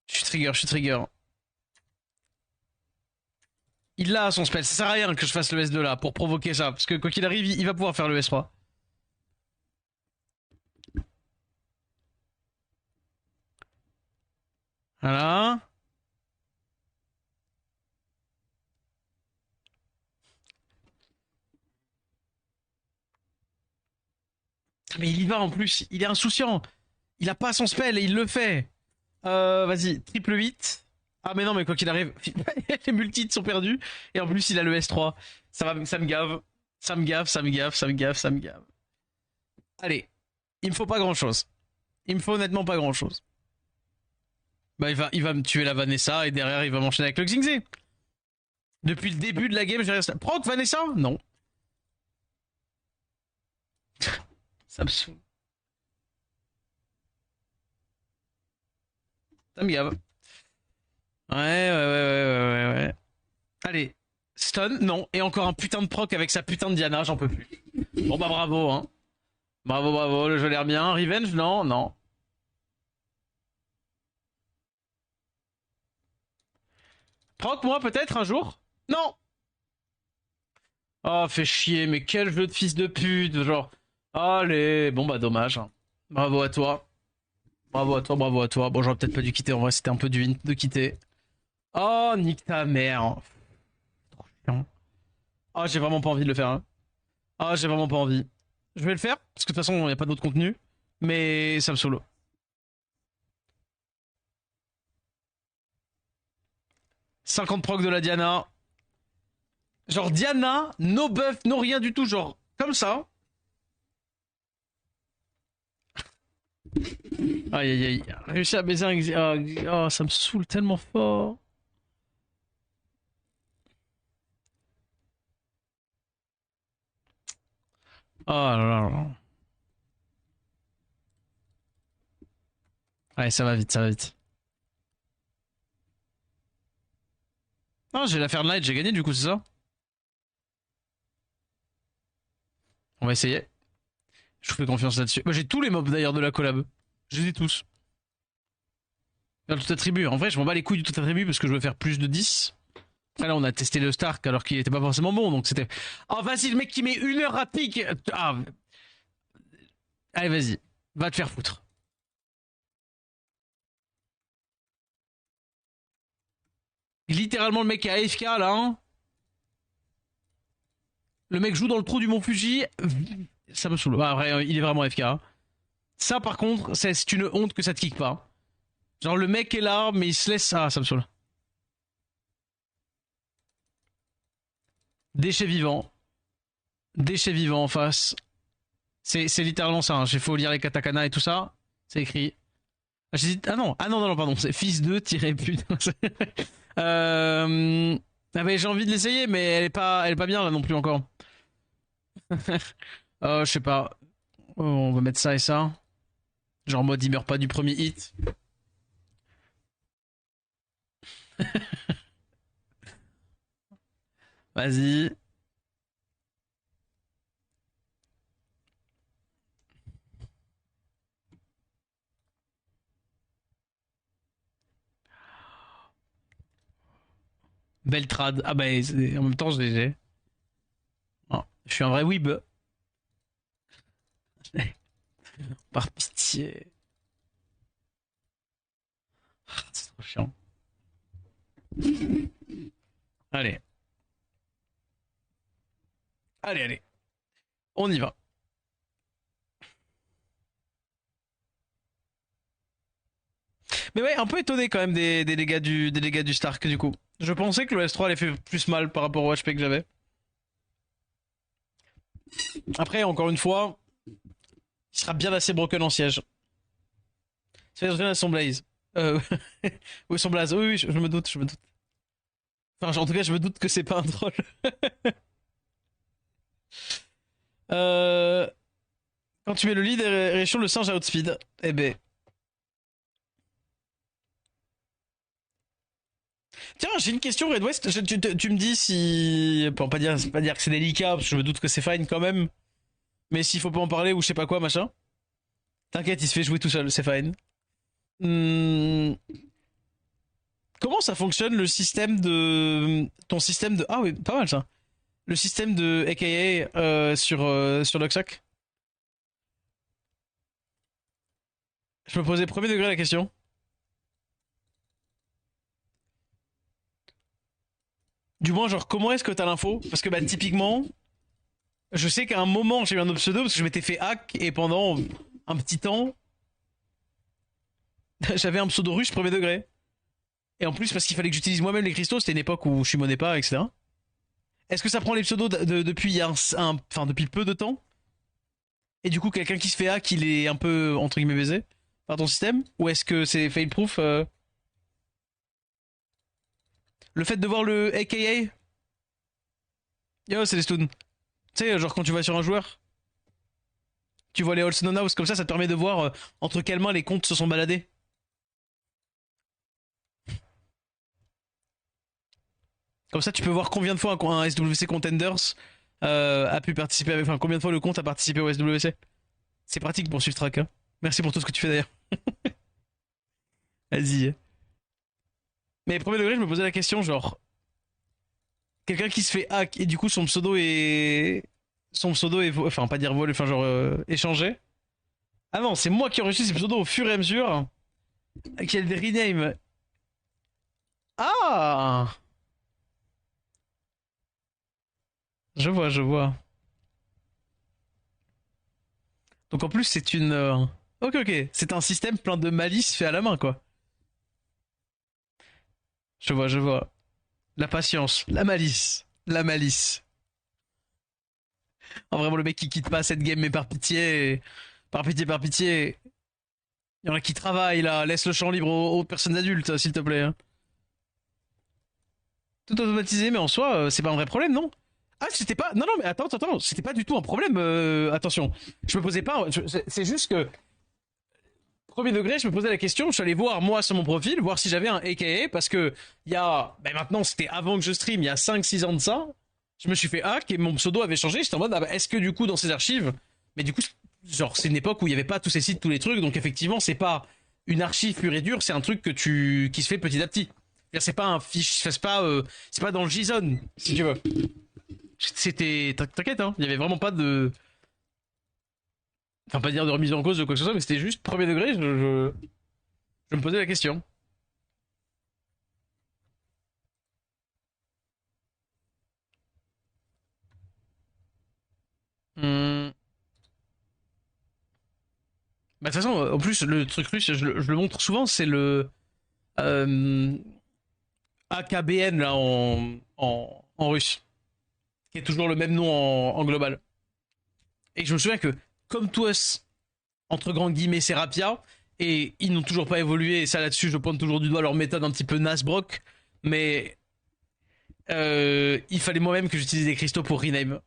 Je suis trigger, je suis trigger. Il l'a son spell. Ça sert à rien que je fasse le S2 là pour provoquer ça. Parce que quoi qu'il arrive, il va pouvoir faire le S3. Voilà. Mais il y va en plus. Il est insouciant. Il a pas son spell et il le fait. Vas-y, triple 8. Ah mais non, mais quoi qu'il arrive, les multis sont perdus. Et en plus, il a le S3. Ça me gave. Ça me gave, ça me gave, ça me gave, ça me gave. Allez, il me faut pas grand chose. Il me faut honnêtement pas grand chose. Bah il va me tuer la Vanessa et derrière il va m'enchaîner avec le Xingze. Depuis le début de la game, j'ai resté. Proc Vanessa. Non. Ça me saoule. Ça me gave. Ouais. Allez. Stun, non. Et encore un putain de proc avec sa putain de Diana, j'en peux plus. Bon bah bravo, hein. Bravo, bravo, le jeu a l'air bien. Revenge, non, non. Proc, moi, peut-être, un jour? Non. Oh, fait chier, mais quel jeu de fils de pute, genre. Allez, bon bah dommage. Bravo à toi. Bravo à toi, bravo à toi. Bon, j'aurais peut-être pas dû quitter, en vrai, c'était un peu du vin de quitter. Oh, nique ta mère. Trop chiant. Ah, j'ai vraiment pas envie de le faire. Hein. Ah, j'ai vraiment pas envie. Je vais le faire, parce que de toute façon, il n'y a pas d'autre contenu. Mais ça me saoule. 50 proc de la Diana. Genre Diana, no buff, no rien du tout, genre comme ça. Aïe aïe aïe. Réussi à baiser un oh, ça me saoule tellement fort. Oh là là là. Allez, ça va vite, ça va vite. Ah, j'ai l'affaire de Light, j'ai gagné du coup, c'est ça? On va essayer. Je vous fais confiance là-dessus. Moi, j'ai tous les mobs d'ailleurs de la collab. Je les ai tous. Dans le tout attribut. En vrai, je m'en bats les couilles du tout attribut parce que je veux faire plus de 10. Après, là, on a testé le Stark alors qu'il était pas forcément bon, donc c'était. Oh, vas-y, le mec qui met 1 heure à pique. Ah. Allez, vas-y. Va te faire foutre. Littéralement, le mec est AFK là. Hein. Le mec joue dans le trou du Mont Fuji. Ça me saoule. Bah, après, il est vraiment AFK. Hein. Ça, par contre, c'est une honte que ça te kick pas. Genre, le mec est là, mais il se laisse. Ah, ça me saoule. Déchet vivant. Déchet vivant en face. C'est littéralement ça. Hein. J'ai faut lire les katakana et tout ça. C'est écrit. Ah, ah non, ah non, non, non, pardon. C'est fils de tiré putain. Ah mais j'ai envie de l'essayer, mais elle est pas bien là non plus encore. Je sais pas. Oh, on va mettre ça et ça. Genre en mode il meurt pas du premier hit. Vas-y. Beltrad. Ah bah en même temps je l'ai. Oh, je suis un vrai weeb. Par pitié. Ah, c'est trop chiant. Allez. Allez, allez. On y va. Mais ouais, un peu étonné quand même des dégâts du Stark du coup. Je pensais que le S3 allait faire plus mal par rapport au HP que j'avais. Après, encore une fois, il sera bien assez broken en siège. C'est bien son Blaze. Euh... oui, son Blaze. Oui, oui, je me doute, je me doute. Enfin, en tout cas, je me doute que c'est pas un troll. euh... Quand tu mets le lead, réaction le singe à outspeed. Eh ben. Tiens, j'ai une question, Red West. Tu me dis si. Pour pas dire que c'est délicat, parce que je me doute que c'est fine quand même. Mais s'il faut pas en parler ou je sais pas quoi, machin. T'inquiète, il se fait jouer tout seul, c'est fine. Hmm, Comment ça fonctionne le système de. Ton système de. Ah oui, pas mal ça. Le système de AKA sur Luxoc. Je me posais premier degré la question. Du moins, genre, comment est-ce que t'as l'info? Parce que, bah, typiquement, je sais qu'à un moment, j'ai eu un autre pseudo parce que je m'étais fait hack et pendant un petit temps, j'avais un pseudo russe premier degré. Et en plus, parce qu'il fallait que j'utilise moi-même les cristaux, c'était une époque où je suis monnaie pas, etc. Est-ce que ça prend les pseudos depuis enfin, depuis peu de temps? Et du coup, quelqu'un qui se fait hack, il est un peu, entre guillemets, baisé par ton système? Ou est-ce que c'est fail-proof Le fait de voir le AKA? Yo, c'est les stuns. Tu sais, genre quand tu vas sur un joueur, tu vois les Olsen on House, comme ça te permet de voir entre quelles mains les comptes se sont baladés. Comme ça, tu peux voir combien de fois un SWC Contenders a pu participer avec. Enfin, combien de fois le compte a participé au SWC. C'est pratique pour suivre track, hein. Merci pour tout ce que tu fais d'ailleurs. Vas-y. Mais premier degré, je me posais la question, genre, quelqu'un qui se fait hack et du coup son pseudo est. Son pseudo est. Enfin, pas dire volé, enfin, genre, échangé. Ah non, c'est moi qui enregistre ces pseudos au fur et à mesure. Qui a des renames. Ah! Je vois, je vois. Donc en plus, c'est une. Ok, ok. C'est un système plein de malice fait à la main, quoi. Je vois, je vois. La patience, la malice, la malice. En vraiment, le mec qui quitte pas cette game, mais par pitié. Par pitié, par pitié. Il y en a qui travaillent là. Laisse le champ libre aux personnes adultes, s'il te plaît, hein. Tout automatisé, mais en soi, c'est pas un vrai problème, non? Ah, c'était pas. Non, non, mais attends, attends, attends. C'était pas du tout un problème. Attention. Je me posais pas. C'est juste que premier degré, je me posais la question, je suis allé voir moi sur mon profil, voir si j'avais un AKA, parce que il y a, ben maintenant c'était avant que je stream, il y a 5-6 ans de ça, je me suis fait hack et mon pseudo avait changé, j'étais en mode, ah bah, est-ce que du coup dans ces archives, mais du coup, genre c'est une époque où il n'y avait pas tous ces sites, tous les trucs, donc effectivement c'est pas une archive pure et dure, c'est un truc qui se fait petit à petit. C'est pas un fiche, c'est pas dans le JSON, si tu veux. C'était, t'inquiète, hein, il y avait vraiment pas de, enfin pas dire de remise en cause de quoi que ce soit, mais c'était juste premier degré, je me posais la question. Hmm. Bah, de toute façon, en plus, le truc russe, je le montre souvent, c'est le euh, AKBN là en russe, qui est toujours le même nom en global. Et je me souviens que, comme tous, entre grands guillemets, c'est Rapia, et ils n'ont toujours pas évolué, et ça là-dessus, je pointe toujours du doigt leur méthode un petit peu Nasbrock, mais il fallait moi-même que j'utilise des cristaux pour rename.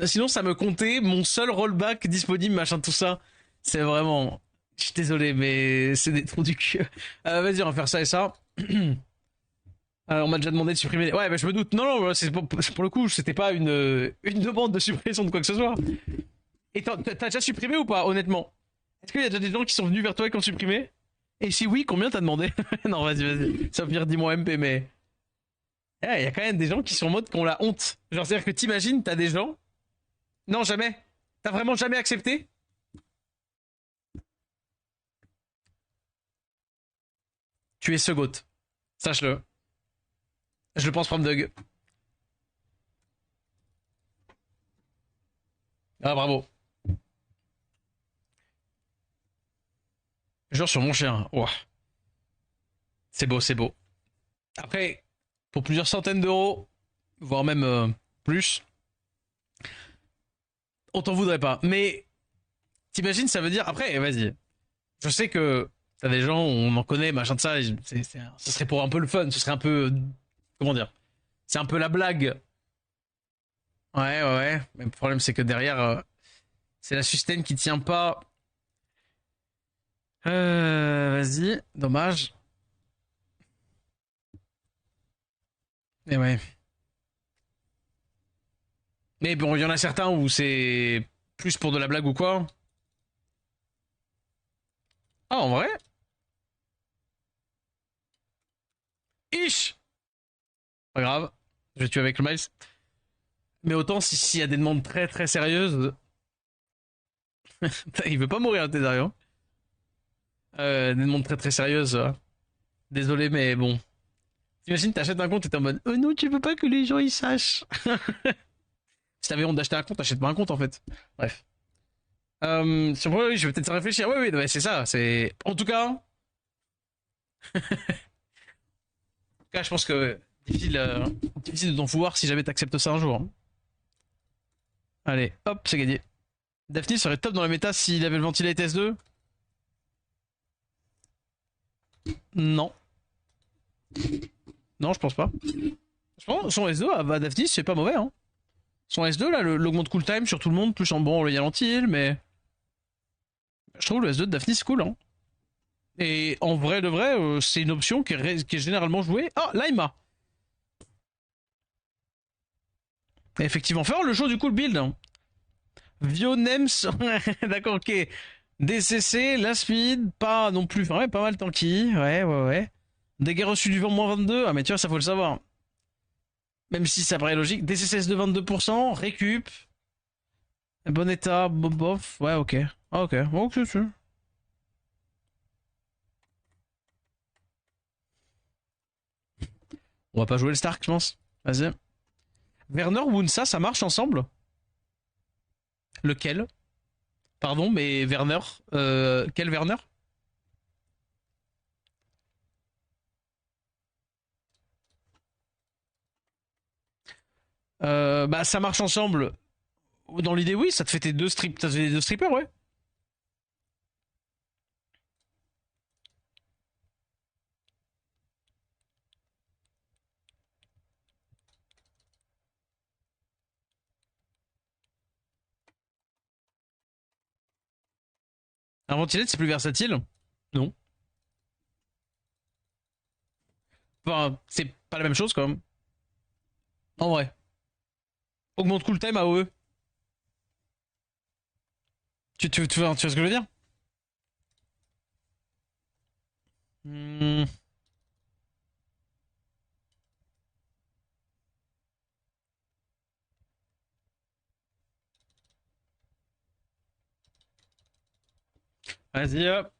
Sinon, ça me comptait mon seul rollback disponible, machin, tout ça. C'est vraiment. Je suis désolé, mais c'est des trous du cul. Vas-y, on va faire ça et ça. On m'a déjà demandé de supprimer. Ouais, bah, je me doute. Non, non, c'est pour le coup, c'était pas une demande de suppression de quoi que ce soit. Et t'as déjà supprimé ou pas, honnêtement? Est-ce qu'il y a déjà des gens qui sont venus vers toi et qui ont supprimé? Et si oui, combien t'as demandé? Non, vas-y, vas-y. Ça veut dire dis-moi MP, mais. Il y a quand même des gens qui sont en mode qui ont la honte. Genre, c'est-à-dire que t'imagines, t'as des gens. Non, jamais. T'as vraiment jamais accepté? Tu es ce goat. Sache-le. Je le pense from Doug. Ah, bravo. Genre sur mon chien. Ouah. C'est beau, c'est beau. Après, pour plusieurs centaines d'euros, voire même plus, on t'en voudrait pas. Mais t'imagines, ça veut dire. Après, vas-y. Je sais que t'as des gens, on en connaît, machin de ça. Ce serait pour un peu le fun. Ce serait un peu. Comment dire? C'est un peu la blague. Ouais, ouais, ouais. Mais le problème, c'est que derrière, c'est la sustain qui tient pas. Vas-y. Dommage. Mais ouais. Mais bon, il y en a certains où c'est plus pour de la blague ou quoi. Ah, en vrai? Ish! Pas grave. Je vais tuer avec le Miles. Mais autant s'il y a des demandes très très sérieuses. Il veut pas mourir, Thésario. Des demandes très très sérieuses. Désolé, mais bon. T'imagines, t'achètes un compte et t'es en mode oh non, tu veux pas que les gens ils sachent. Si t'avais honte d'acheter un compte, t'achètes pas un compte en fait. Bref. Oui, je vais peut-être réfléchir. Oui, oui, ouais, c'est ça. C'est. En tout cas, je pense que difficile de t'en pouvoir si jamais t'acceptes ça un jour, hein. Allez, hop, c'est gagné. Daphne serait top dans la méta s'il avait le ventilateur TS2. Non. Non, je pense pas. Je pense son S2 à Daphne, c'est pas mauvais, hein. Son S2, là, l'augmente cool time sur tout le monde, plus en bon, le Yalantil, mais. Je trouve le S2 de Daphne, c'est cool, hein. Et en vrai de vrai, c'est une option qui est généralement jouée. Ah, Laima. Effectivement, faire le show du cool build, hein. Vionems, d'accord, ok. DCC, la speed, pas non plus, enfin ouais, pas mal tanky, ouais. Dégâts reçus du vent, -22, ah mais tu vois, ça faut le savoir. Même si ça paraît logique. DCCS de 22%, récup, bon état, bof, ouais, ok. Ah, ok, ok. On va pas jouer le Stark, je pense. Vas-y. Werner, Wunsa, ça marche ensemble? Lequel? Pardon, mais Werner, quel Werner? Bah ça marche ensemble. Dans l'idée, oui, ça te fait tes deux strips, ça te fait des deux strippers, ouais. Un ventilette, c'est plus versatile? Non. Enfin, c'est pas la même chose quand même. En vrai. Augmente cool time AOE. Tu vois ce que je veux dire? Hmm. Vas-y, hop.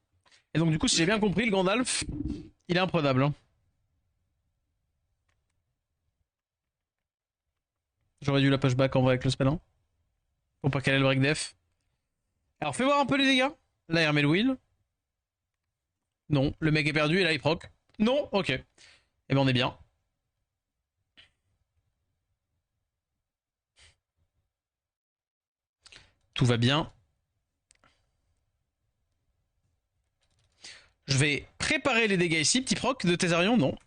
Et donc, du coup, si j'ai bien compris, le Gandalf, il est imprenable, hein. J'aurais dû la pushback en vrai avec le spell, hein. Pour pas caler le break def. Alors, fais voir un peu les dégâts. Là, il remet le wheel. Non. Le mec est perdu et là, il proc. Non. Ok. Eh ben, on est bien. Tout va bien. Je vais préparer les dégâts ici. Petit proc de Thésarion, non.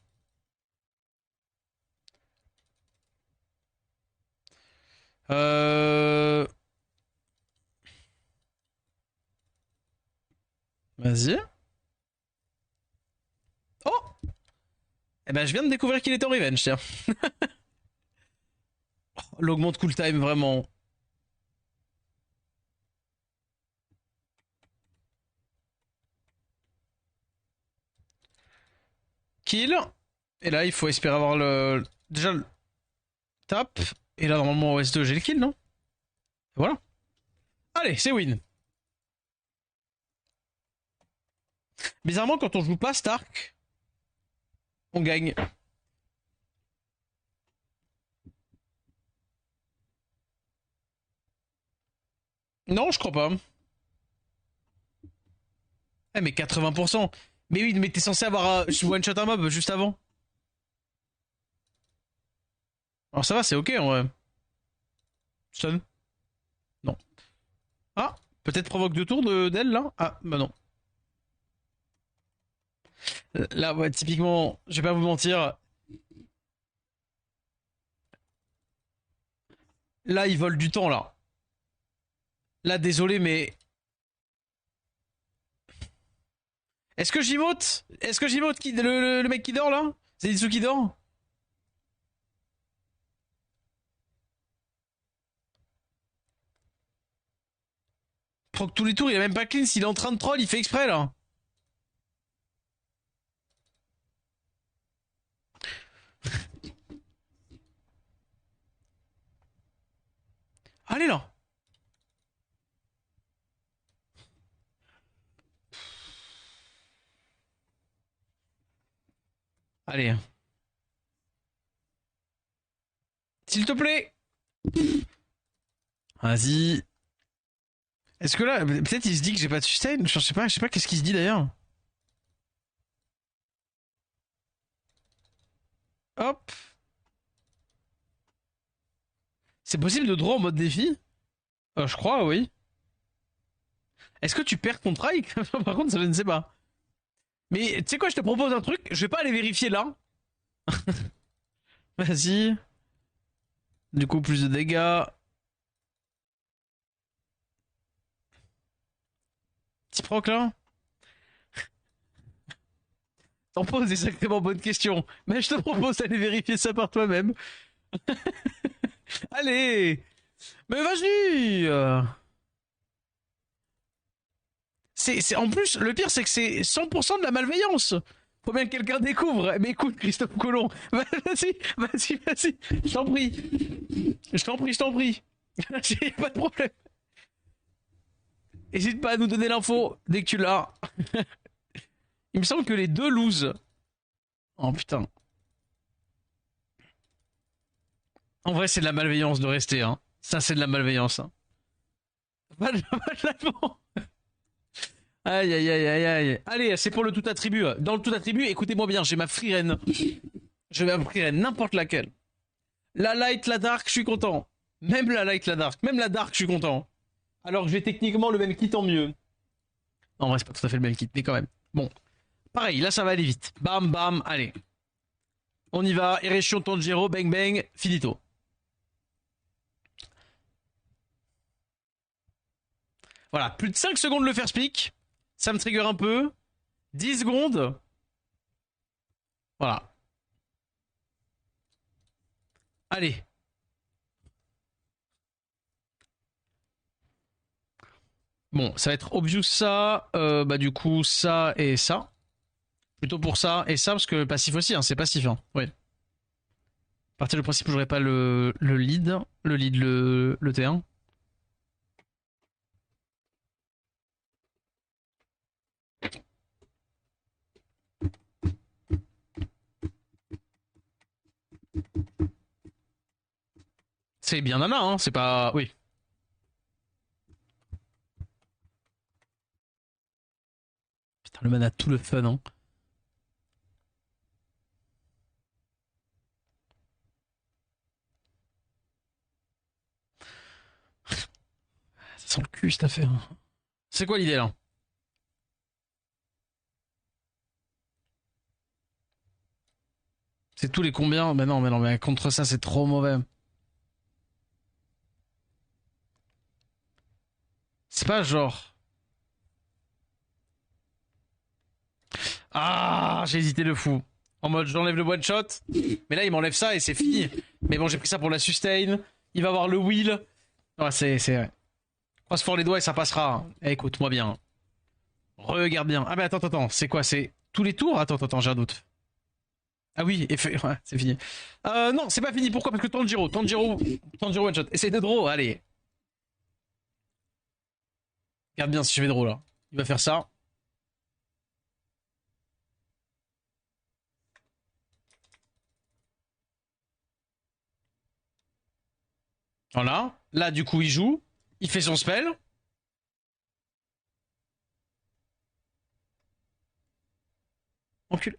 Euh... Vas-y. Oh. Eh ben, je viens de découvrir qu'il était en revenge, tiens. L'augmente cool time, vraiment. Kill. Et là, il faut espérer avoir le. Déjà, le tap. Et là, normalement, au S2, j'ai le kill, non? Voilà. Allez, c'est win. Bizarrement, quand on joue pas Stark, on gagne. Non, je crois pas. Eh, mais 80%. Mais oui, mais t'es censé avoir one-shot un mob juste avant. Alors ça va, c'est ok en vrai. Stun. Non. Ah, peut-être provoque deux tours d'elle là. Ah, bah non. Là, ouais, typiquement, je vais pas vous mentir. Là, ils volent du temps là. Là, désolé, mais. Est-ce que j'emote? Est-ce que j'emote le mec qui dort là? C'est Zetsu qui dort? Proc tous les tours, il a même pas clean. S'il est en train de troll, il fait exprès là. Allez là. Allez. S'il te plaît. Vas-y. Est-ce que là, peut-être il se dit que j'ai pas de sustain? Je sais pas qu'est-ce qu'il se dit d'ailleurs. Hop. C'est possible de draw en mode défi? Je crois, oui. Est-ce que tu perds ton try? Par contre, ça je ne sais pas. Mais tu sais quoi, je te propose un truc. Je vais pas aller vérifier là. Vas-y. Du coup, plus de dégâts. Petit proc là. T'en poses des sacrément bonnes questions. Mais je te propose d'aller vérifier ça par toi-même. Allez. Mais vas-y. En plus, le pire, c'est que c'est 100% de la malveillance. Faut bien que quelqu'un découvre. Mais écoute, Christophe Colomb, vas-y. Je t'en prie. Je t'en prie. J'ai pas de problème. N'hésite pas à nous donner l'info dès que tu l'as. Il me semble que les deux losent. Oh putain. En vrai, c'est de la malveillance de rester, hein. Ça, c'est de la malveillance, hein. Pas de l'allemand. Aïe. Allez, c'est pour le tout attribut. Dans le tout attribut, écoutez-moi bien, j'ai ma free reine. Je vais ma free reine, n'importe laquelle. La light, la dark, je suis content. Même la light, la dark. Même la dark, je suis content. Alors que j'ai techniquement le même kit en mieux. Non, en vrai, c'est pas tout à fait le même kit, mais quand même. Bon. Pareil, là, ça va aller vite. Bam, bam, allez. On y va. Erection Tanjiro, bang, bang, finito. Voilà, plus de 5 secondes le faire speak. Ça me trigger un peu. 10 secondes. Voilà. Allez. Bon, ça va être obvious ça. Bah du coup, ça et ça. Plutôt pour ça et ça, parce que passif aussi, hein, c'est passif. Hein. Ouais. À partir du principe où j'aurais pas le lead. Le T1. C'est bien nana, hein, c'est pas... Oui. Putain, le man a tout le fun, hein. Ça sent le cul, cette affaire. C'est quoi l'idée, là? C'est tous les combien? Mais contre ça, c'est trop mauvais. C'est pas genre... Ah, j'ai hésité de fou. En mode, j'enlève le one shot. Mais là, il m'enlève ça et c'est fini. Mais bon, j'ai pris ça pour la sustain. Il va avoir le wheel. Ouais, c'est... Croise fort les doigts et ça passera. Eh, écoute-moi bien. Regarde bien. Ah, mais attends. C'est quoi? C'est tous les tours? Attends, j'ai un doute. Ah oui, ouais, c'est fini. Non, c'est pas fini. Pourquoi? Parce que Tanjiro one shot. Essaye de draw, allez. Regarde bien si je fais draw là. Il va faire ça. Voilà. Là, du coup, il joue. Il fait son spell.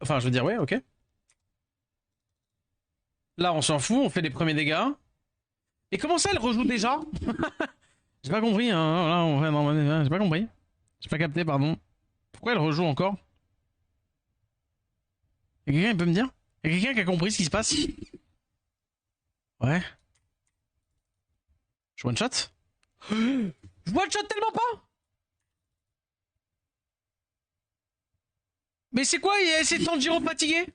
Enfin, je veux dire, ouais, ok. Là, on s'en fout, on fait les premiers dégâts. Et comment ça, elle rejoue déjà? J'ai pas compris, hein. Là, j'ai pas compris. J'ai pas capté, pardon. Pourquoi elle rejoue encore? Y'a quelqu'un qui peut me dire? Y'a quelqu'un qui a compris ce qui se passe? Ouais. Je one shot? Je one shot tellement pas! Mais c'est quoi? C'est Tanjiro fatigué?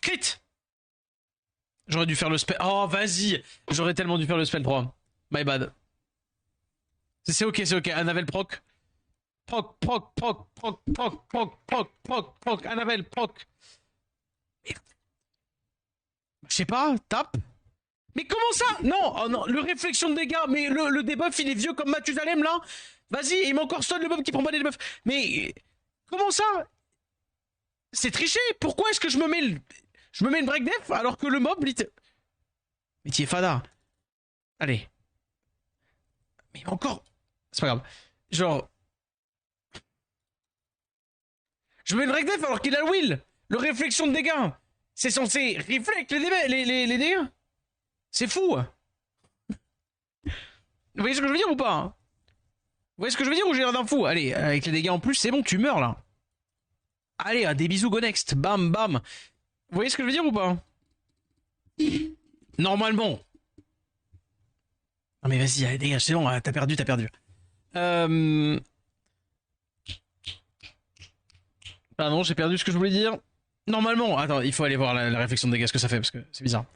Crit! J'aurais dû faire le spell. Oh, vas-y! J'aurais tellement dû faire le spell 3. My bad. C'est ok. Annabelle proc. Proc. Annabelle proc. Merde. Je sais pas, tape. Mais comment ça? Non, oh non, le réflexion de dégâts, mais le debuff il est vieux comme Mathusalem là. Vas-y, il m'a encore stun le mob qui prend pas des debuffs. Mais comment ça? C'est triché. Pourquoi est-ce que je me mets le break def alors que le mob mais t'y es fada. Allez. Mais encore. C'est pas grave. Genre. Je mets le break def alors qu'il a le will. Le réflexion de dégâts. C'est censé reflect les dégâts. C'est fou. Vous voyez ce que je veux dire ou pas? Vous voyez ce que je veux dire ou j'ai l'air d'un fou? Allez, avec les dégâts en plus, c'est bon, tu meurs là. Allez, des bisous, go next. Bam, bam. Vous voyez ce que je veux dire ou pas? Normalement. Non mais vas-y, allez, dégage, c'est bon, t'as perdu. Pardon, j'ai perdu ce que je voulais dire. Normalement, attends, il faut aller voir la réflexion de dégâts, ce que ça fait, parce que c'est bizarre.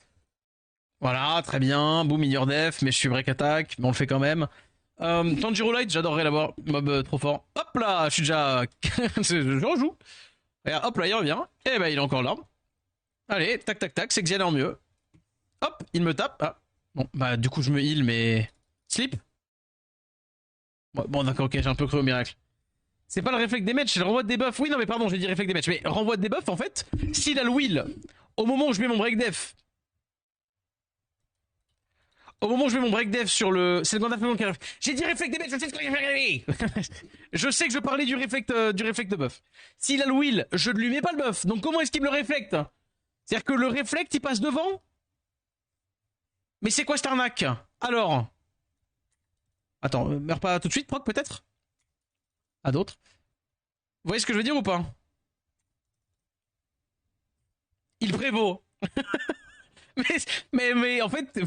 Voilà, très bien. Boom, meilleur def, mais je suis break attack, mais on le fait quand même. Tanjiro Light, j'adorerais l'avoir. Mob trop fort. Hop là, je suis déjà. Je rejoue. Et hop là, il revient. Et ben, il est encore là. Allez, tac tac tac, c'est Xian en mieux. Hop, il me tape. Ah. Bon, bah, du coup, je me heal, mais. Sleep. Bon, d'accord, ok, j'ai un peu cru au miracle. C'est pas le réflexe des matchs, c'est le renvoi de debuff. Oui, non, mais pardon, j'ai dit réflexe des matchs. Mais renvoi de debuff, en fait, s'il a le will, au moment où je mets mon break def, au moment où je mets mon break def sur le. C'est le Gandalf qui arrive. J'ai dit réflexe des matchs, je sais ce que j'ai fait. Je sais que je parlais du réflexe de buff. S'il a le will, je ne lui mets pas le buff. Donc comment est-ce qu'il me le réflecte? C'est-à-dire que le réflexe, il passe devant? Mais c'est quoi cette arnaque? Alors. Attends, meurs pas tout de suite, proc, peut-être? À d'autres. Vous voyez ce que je veux dire ou pas? Il prévaut. mais, mais en fait,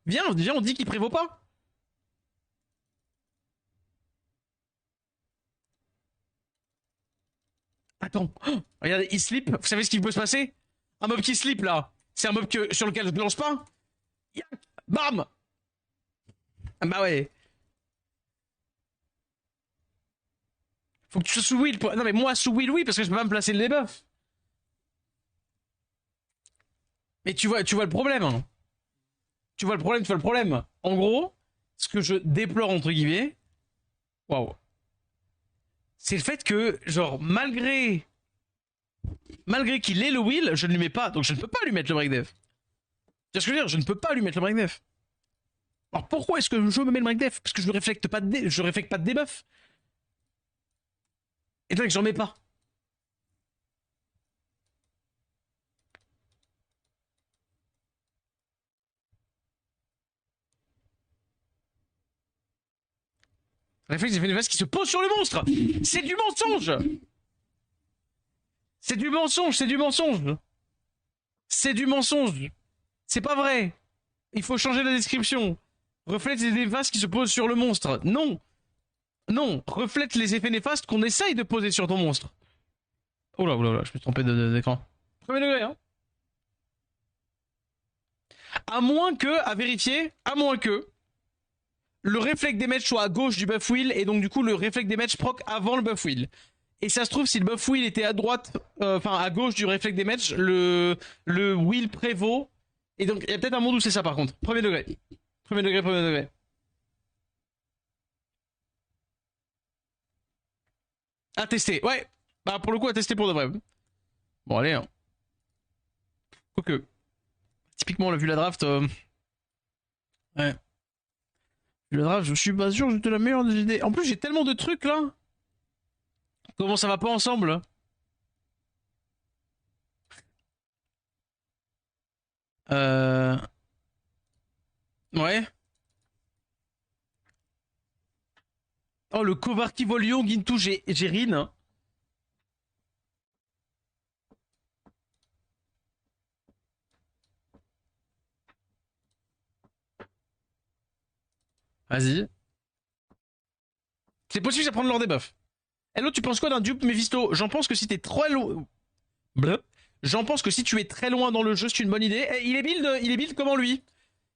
viens, on dit qu'il prévaut pas. Attends, oh, regardez, il slip. Vous savez ce qui peut se passer? Un mob qui slip là, c'est un mob sur lequel je ne lance pas. Yac, bam. Ah bah ouais. Faut que tu sois sous will. Non mais moi sous will oui parce que je peux pas me placer le debuff. Mais tu vois le problème. Hein. Tu vois le problème. En gros, ce que je déplore entre guillemets, waouh, c'est le fait que genre malgré qu'il ait le will, je ne lui mets pas, donc je ne peux pas lui mettre le break def. Tu vois ce que je veux dire? Je ne peux pas lui mettre le break def. Alors pourquoi est-ce que je me mets le break def? Parce que je ne réflecte pas je réflecte pas de debuff. Et donc j'en mets pas. Réflexe des Fénéfas qui se pose sur le monstre. C'est du mensonge. C'est du mensonge, c'est du mensonge. C'est du mensonge. C'est pas vrai. Il faut changer la description. Reflète les effets néfastes qui se posent sur le monstre. Non. Non. Reflète les effets néfastes qu'on essaye de poser sur ton monstre. Oh là, oh là, là, je me suis trompé d'écran. Premier degré, hein. À moins que, à vérifier, à moins que le réflexe des matchs soit à gauche du buff wheel et donc du coup le réflexe des matchs proc avant le buff wheel. Et ça se trouve, si le buff wheel était à droite, enfin à gauche du réflexe des matchs, le wheel prévaut. Et donc il y a peut-être un monde où c'est ça par contre. Premier degré. Premier degré, premier degré. À tester, ouais. Bah pour le coup, à tester pour de vrai. Bon, allez. Hein. Quoique. Typiquement, on a vu la draft. Ouais. Vu la draft, je suis pas sûr, j'étais la meilleure des idées. En plus, j'ai tellement de trucs là. Comment ça va pas ensemble? Euh. Ouais. Oh, le Kovarki Volio, Gintu, Gérin. Vas-y. C'est possible, ça prendre leur debuff. Hello, tu penses quoi d'un dupe Mephisto? J'en pense que si t'es trop loin. J'en pense que si tu es très loin dans le jeu, c'est une bonne idée. Eh, il est build comment lui?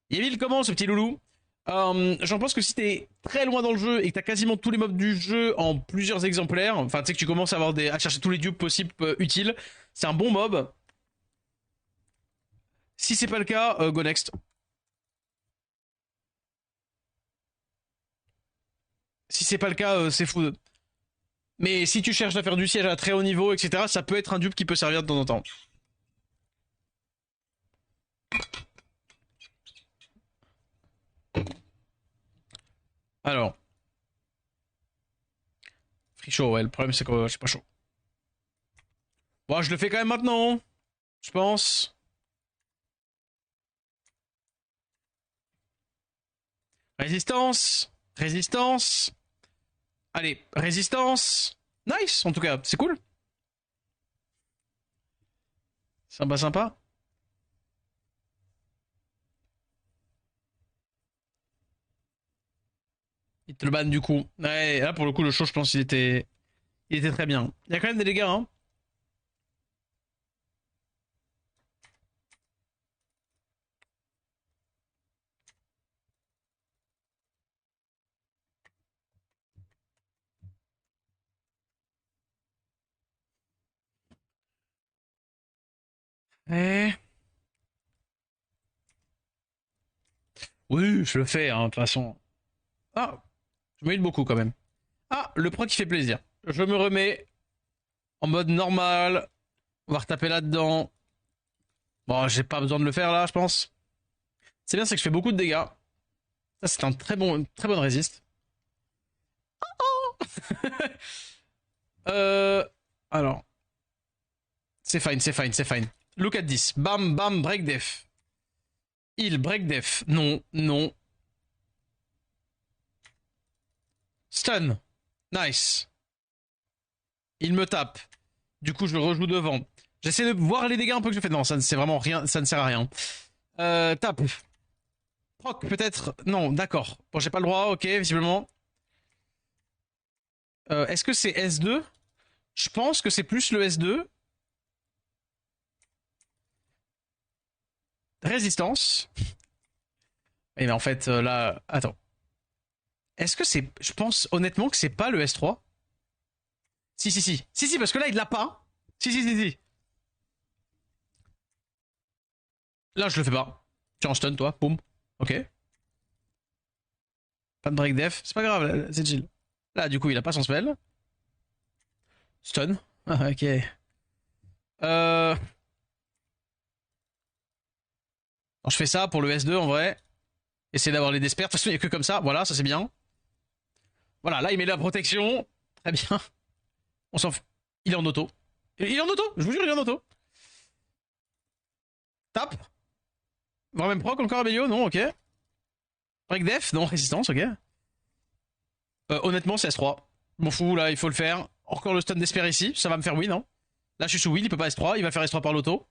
Il est build comment ce petit loulou? J'en pense que si t'es très loin dans le jeu et que t'as quasiment tous les mobs du jeu en plusieurs exemplaires, enfin tu sais que tu commences à avoir à chercher tous les dupes possibles utiles, c'est un bon mob. Si c'est pas le cas, go next. Si c'est pas le cas, c'est fou. Mais si tu cherches à faire du siège à très haut niveau, etc., ça peut être un dupe qui peut servir de temps en temps. Alors, free show, ouais, le problème c'est que je suis pas chaud. Bon, je le fais quand même maintenant, hein, je pense. Résistance, résistance. Allez, résistance. Nice, en tout cas, c'est cool. Sympa, sympa. Il te le banne du coup. Ouais, là pour le coup, le show, je pense qu'il était très bien. Il y a quand même des dégâts, hein. Eh. Oui, je le fais, hein, de toute façon. Ah, je me heal beaucoup quand même. Ah, le proc qui fait plaisir. Je me remets en mode normal. On va retaper là-dedans. Bon, j'ai pas besoin de le faire là, je pense. C'est bien, c'est que je fais beaucoup de dégâts. Ça, c'est un très bonne résiste. euh, alors, c'est fine, c'est fine, c'est fine. Look at this. Bam, bam, break def. Heal, break def. Non, non. Stun. Nice. Il me tape. Du coup, je le rejoue devant. J'essaie de voir les dégâts un peu que je fais. Non, ça ne c'est vraiment rien. Ça ne sert à rien. Tape. Proc, peut-être. Non, d'accord. Bon, j'ai pas le droit. Ok, visiblement. Est-ce que c'est S2? Je pense que c'est plus le S2. Résistance. Et mais en fait, là. Attends. Est-ce que c'est. Je pense honnêtement que c'est pas le S3. Si, si, si. Si, si, parce que là, il l'a pas. Si, si, si, si. Là, je le fais pas. Tiens, stun, toi. Boum. Ok. Pas de break def. C'est pas grave, c'est chill. Là, du coup, il a pas son spell. Stun. Ah, ok. Euh... Alors, je fais ça pour le S2 en vrai. Essayer d'avoir les despers. De toute façon, il n'y a que comme ça. Voilà, ça c'est bien. Voilà, là, il met la protection. Très bien. On s'en fout. Il est en auto. Il est en auto. Je vous jure, il est en auto. Tape. Voire même proc encore Abelio. Non, ok. Break def. Non, résistance, ok. Honnêtement, c'est S3. M'en fous, là, il faut le faire. Encore le stun d'esper ici. Ça va me faire win, hein. Là, je suis sous wheel. Il peut pas S3. Il va faire S3 par l'auto.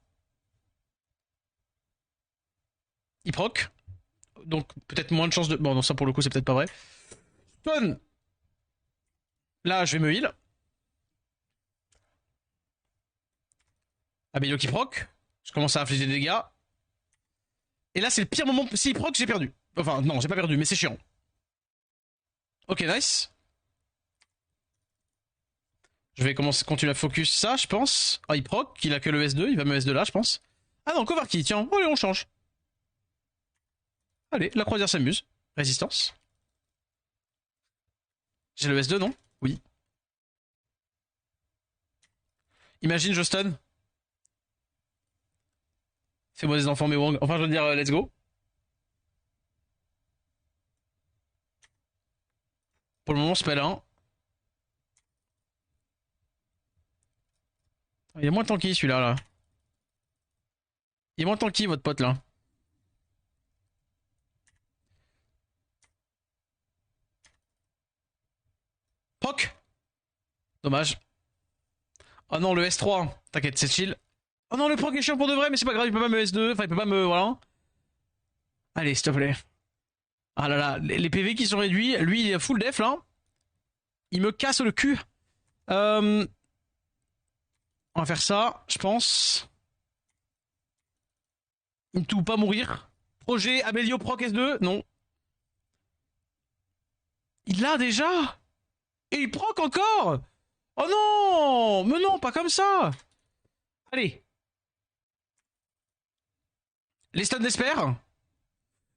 Il proc. Donc, peut-être moins de chance de. Bon, non, ça pour le coup, c'est peut-être pas vrai. Stun. Là, je vais me heal. Abelio qui proc. Je commence à infliger des dégâts. Et là, c'est le pire moment. S'il proc, j'ai perdu. Enfin, non, j'ai pas perdu, mais c'est chiant. Ok, nice. Je vais continuer à focus ça, je pense. Ah, il proc, il a que le S2, il va me S2 là, je pense. Ah non, cover key, tiens. Allez, on change. Allez, la croisière s'amuse. Résistance. J'ai le S2, non? Oui. Imagine, je stun. Fais-moi des enfants, mais Wong. Enfin, je veux dire, let's go. Pour le moment, spell 1. Il est moins tanky celui-là, là. Il est moins tanky, votre pote, là. Proc. Dommage. Oh non, le S3. T'inquiète, c'est chill. Oh non, le proc est chiant pour de vrai, mais c'est pas grave, il peut pas me S2. Enfin, il peut pas me. Voilà. Allez, s'il te plaît. Ah là là, les PV qui sont réduits. Lui, il est full def, là. Il me casse le cul. On va faire ça, je pense. Tout pas mourir. Projet Abelio Proc S2. Non. Il l'a déjà. Et il proc encore. Oh non. Mais non, pas comme ça. Allez. Les stuns d'Esper.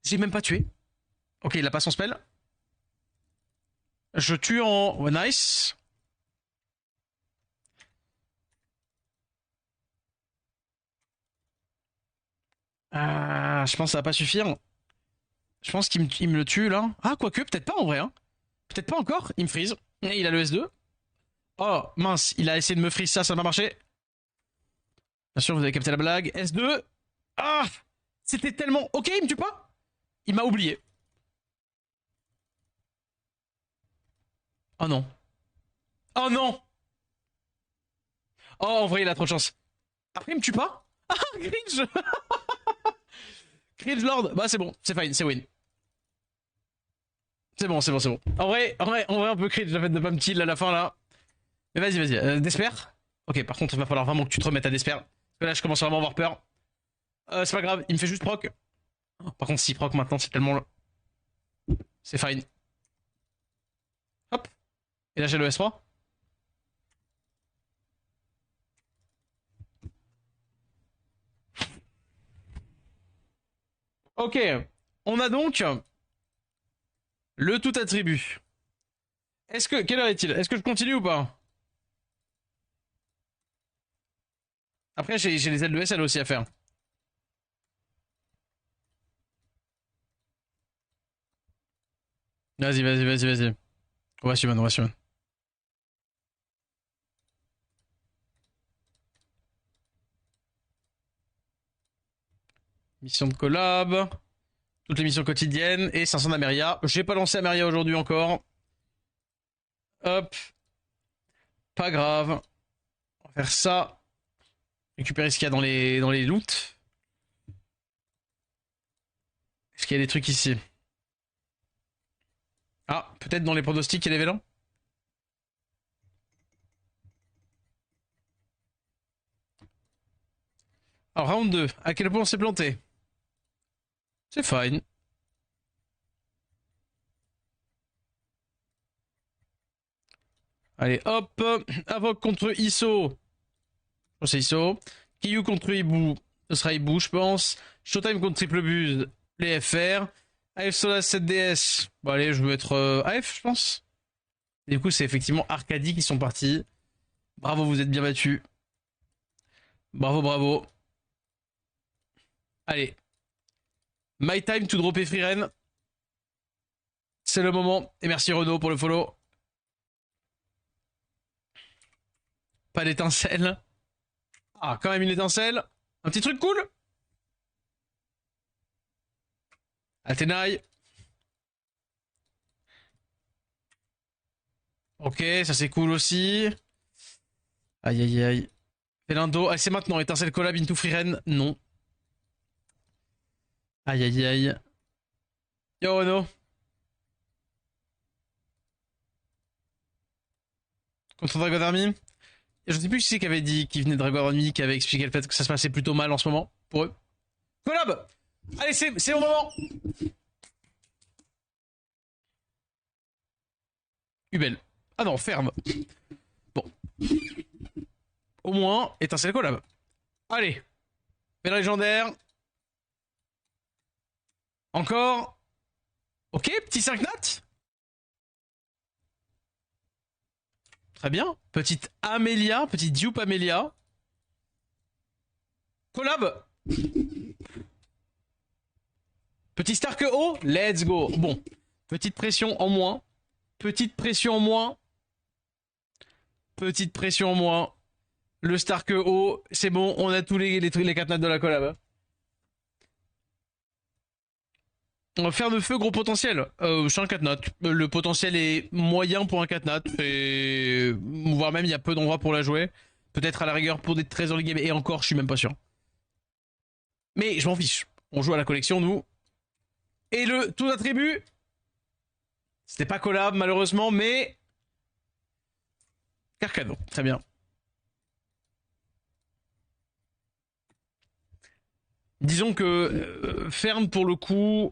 J'ai même pas tué. Ok, il a pas son spell. Je tue en... Oh, nice. Je pense que ça va pas suffire. Je pense qu'il me le tue là. Ah, quoique, peut-être pas en vrai. Hein. Peut-être pas encore. Il me freeze. Et il a le S2. Oh, mince. Il a essayé de me freeze ça, ça n'a pas marché. Bien sûr, vous avez capté la blague. S2. Ah. C'était tellement... Ok, il me tue pas. Il m'a oublié. Oh non. Oh non. Oh, en vrai, il a trop de chance. Après, il me tue pas. Ah, Gringe. Gringe Lord. Bah, c'est bon. C'est fine. C'est win. C'est bon, c'est bon, c'est bon. En vrai, un peu cringe le fait de pas me kill à la fin là. Mais vas-y, vas-y. Desper. Ok, par contre, il va falloir vraiment que tu te remettes à Desper. Parce que là, je commence vraiment à avoir peur. C'est pas grave, il me fait juste proc. Par contre, si proc maintenant, c'est tellement. C'est fine. Hop. Et là, j'ai le S3. Ok. On a donc le tout attribut. Est-ce que... Quelle heure est-il? Est-ce que je continue ou pas? Après, j'ai les ailes de SL aussi à faire. Vas-y, vas-y, vas-y, vas-y. On va suivre, on va suivre. Mission de collab. Toutes les missions quotidiennes. Et 500 d'Ameria. J'ai pas lancé Ameria aujourd'hui encore. Hop. Pas grave. On va faire ça. Récupérer ce qu'il y a dans les loots. Est-ce qu'il y a des trucs ici? Ah, peut-être dans les pronostics, il y a des vélins. Alors, round 2. À quel point on s'est planté? C'est fine. Allez, hop. Avoc contre Iso. Je pense que c'est Iso. Kiyu contre Ibu. Ce sera Ibu, je pense. Showtime contre Triple Buzz. Les FR. AF Solas 7DS. Bon, allez, je vais mettre AF, je pense. Et du coup, c'est effectivement Arcadie qui sont partis. Bravo, vous êtes bien battus. Bravo, bravo. Allez. My time to dropper Freeren. C'est le moment. Et merci Renaud pour le follow. Pas d'étincelle. Ah, quand même une étincelle. Un petit truc cool. Athénaï. Ok, ça c'est cool aussi. Aïe aïe aïe. Felindo. Ah, c'est maintenant. Étincelle collab into Freeren. Non. Aïe aïe aïe. Yo Renaud. Contre Dragon Army. Je sais plus qui c'est qui avait dit qui venait de Dragon Army, qui avait expliqué le fait que ça se passait plutôt mal en ce moment pour eux. Collab. Allez, c'est au moment. Ubel. Ah non, ferme. Bon. Au moins, étincelle collab. Allez. Belle légendaire. Encore. Ok, petit 5 nat. Très bien. Petite Amelia, petite dupe Amelia. Collab. Petit Stark O. Let's go. Bon. Petite pression en moins. Petite pression en moins. Petite pression en moins. Le Stark O. C'est bon, on a tous les 4 nats de la collab. Faire de feu, gros potentiel. Je suis un 4 nat. Le potentiel est moyen pour un 4 nat. Et... voire même, il y a peu d'endroits pour la jouer. Peut-être à la rigueur pour des trésors de game. Et encore, je suis même pas sûr. Mais je m'en fiche. On joue à la collection, nous. Et le tout attribut. C'était pas collab, malheureusement, mais. Carcano. Très bien. Disons que Fern, pour le coup,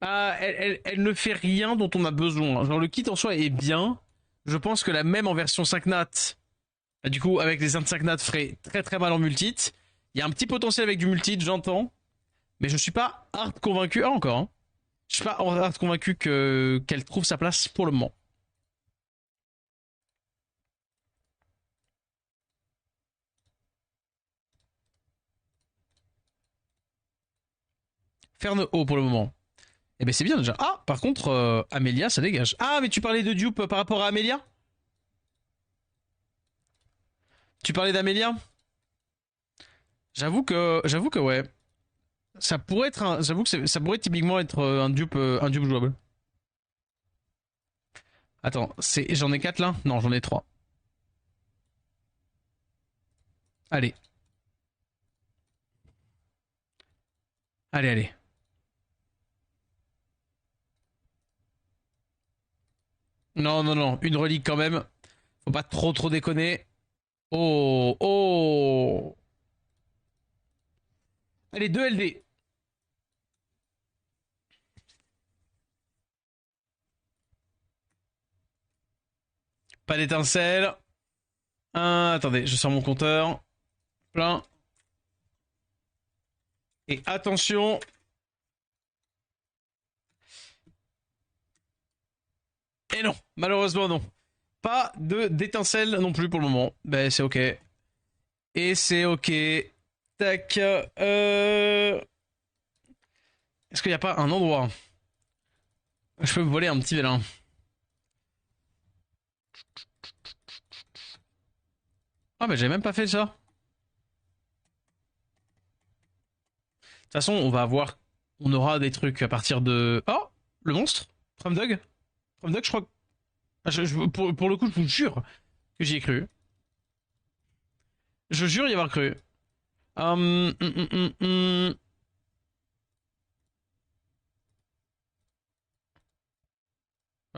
elle ne fait rien dont on a besoin. Genre, le kit en soi est bien. Je pense que la même en version 5 nat, du coup, avec les 25 nat, ferait très très mal en multit. Il y a un petit potentiel avec du multit, j'entends. Mais je suis pas hard convaincu. Ah, encore, hein. Je suis pas hard convaincu qu'elle trouve sa place pour le moment. Fern haut pour le moment. Eh ben c'est bien déjà. Ah, par contre, Amelia, ça dégage. Ah, mais tu parlais de dupe par rapport à Amelia. Tu parlais d'Amelia. J'avoue que ouais. Ça pourrait être j'avoue que ça pourrait typiquement être un dupe jouable. Attends, j'en ai 4 là? Non, j'en ai 3. Allez. Allez, allez. Non, non, non, une relique quand même. Faut pas trop déconner. Oh, oh. Allez, 2 LD. Pas d'étincelle. Attendez, je sors mon compteur. Plein. Et attention. Et non, malheureusement non. Pas de d'étincelle non plus pour le moment. Ben c'est ok. Et c'est ok. Tac. Est-ce qu'il n'y a pas un endroit où je peux me voler un petit vélin? Ah bah j'avais même pas fait ça. De toute façon, on va avoir... On aura des trucs à partir de... Oh, le monstre From Dog. From Dog, je crois... Ah, pour le coup, je vous jure que j'y ai cru. Je jure y avoir cru. Hum, hum, hum, hum, hum.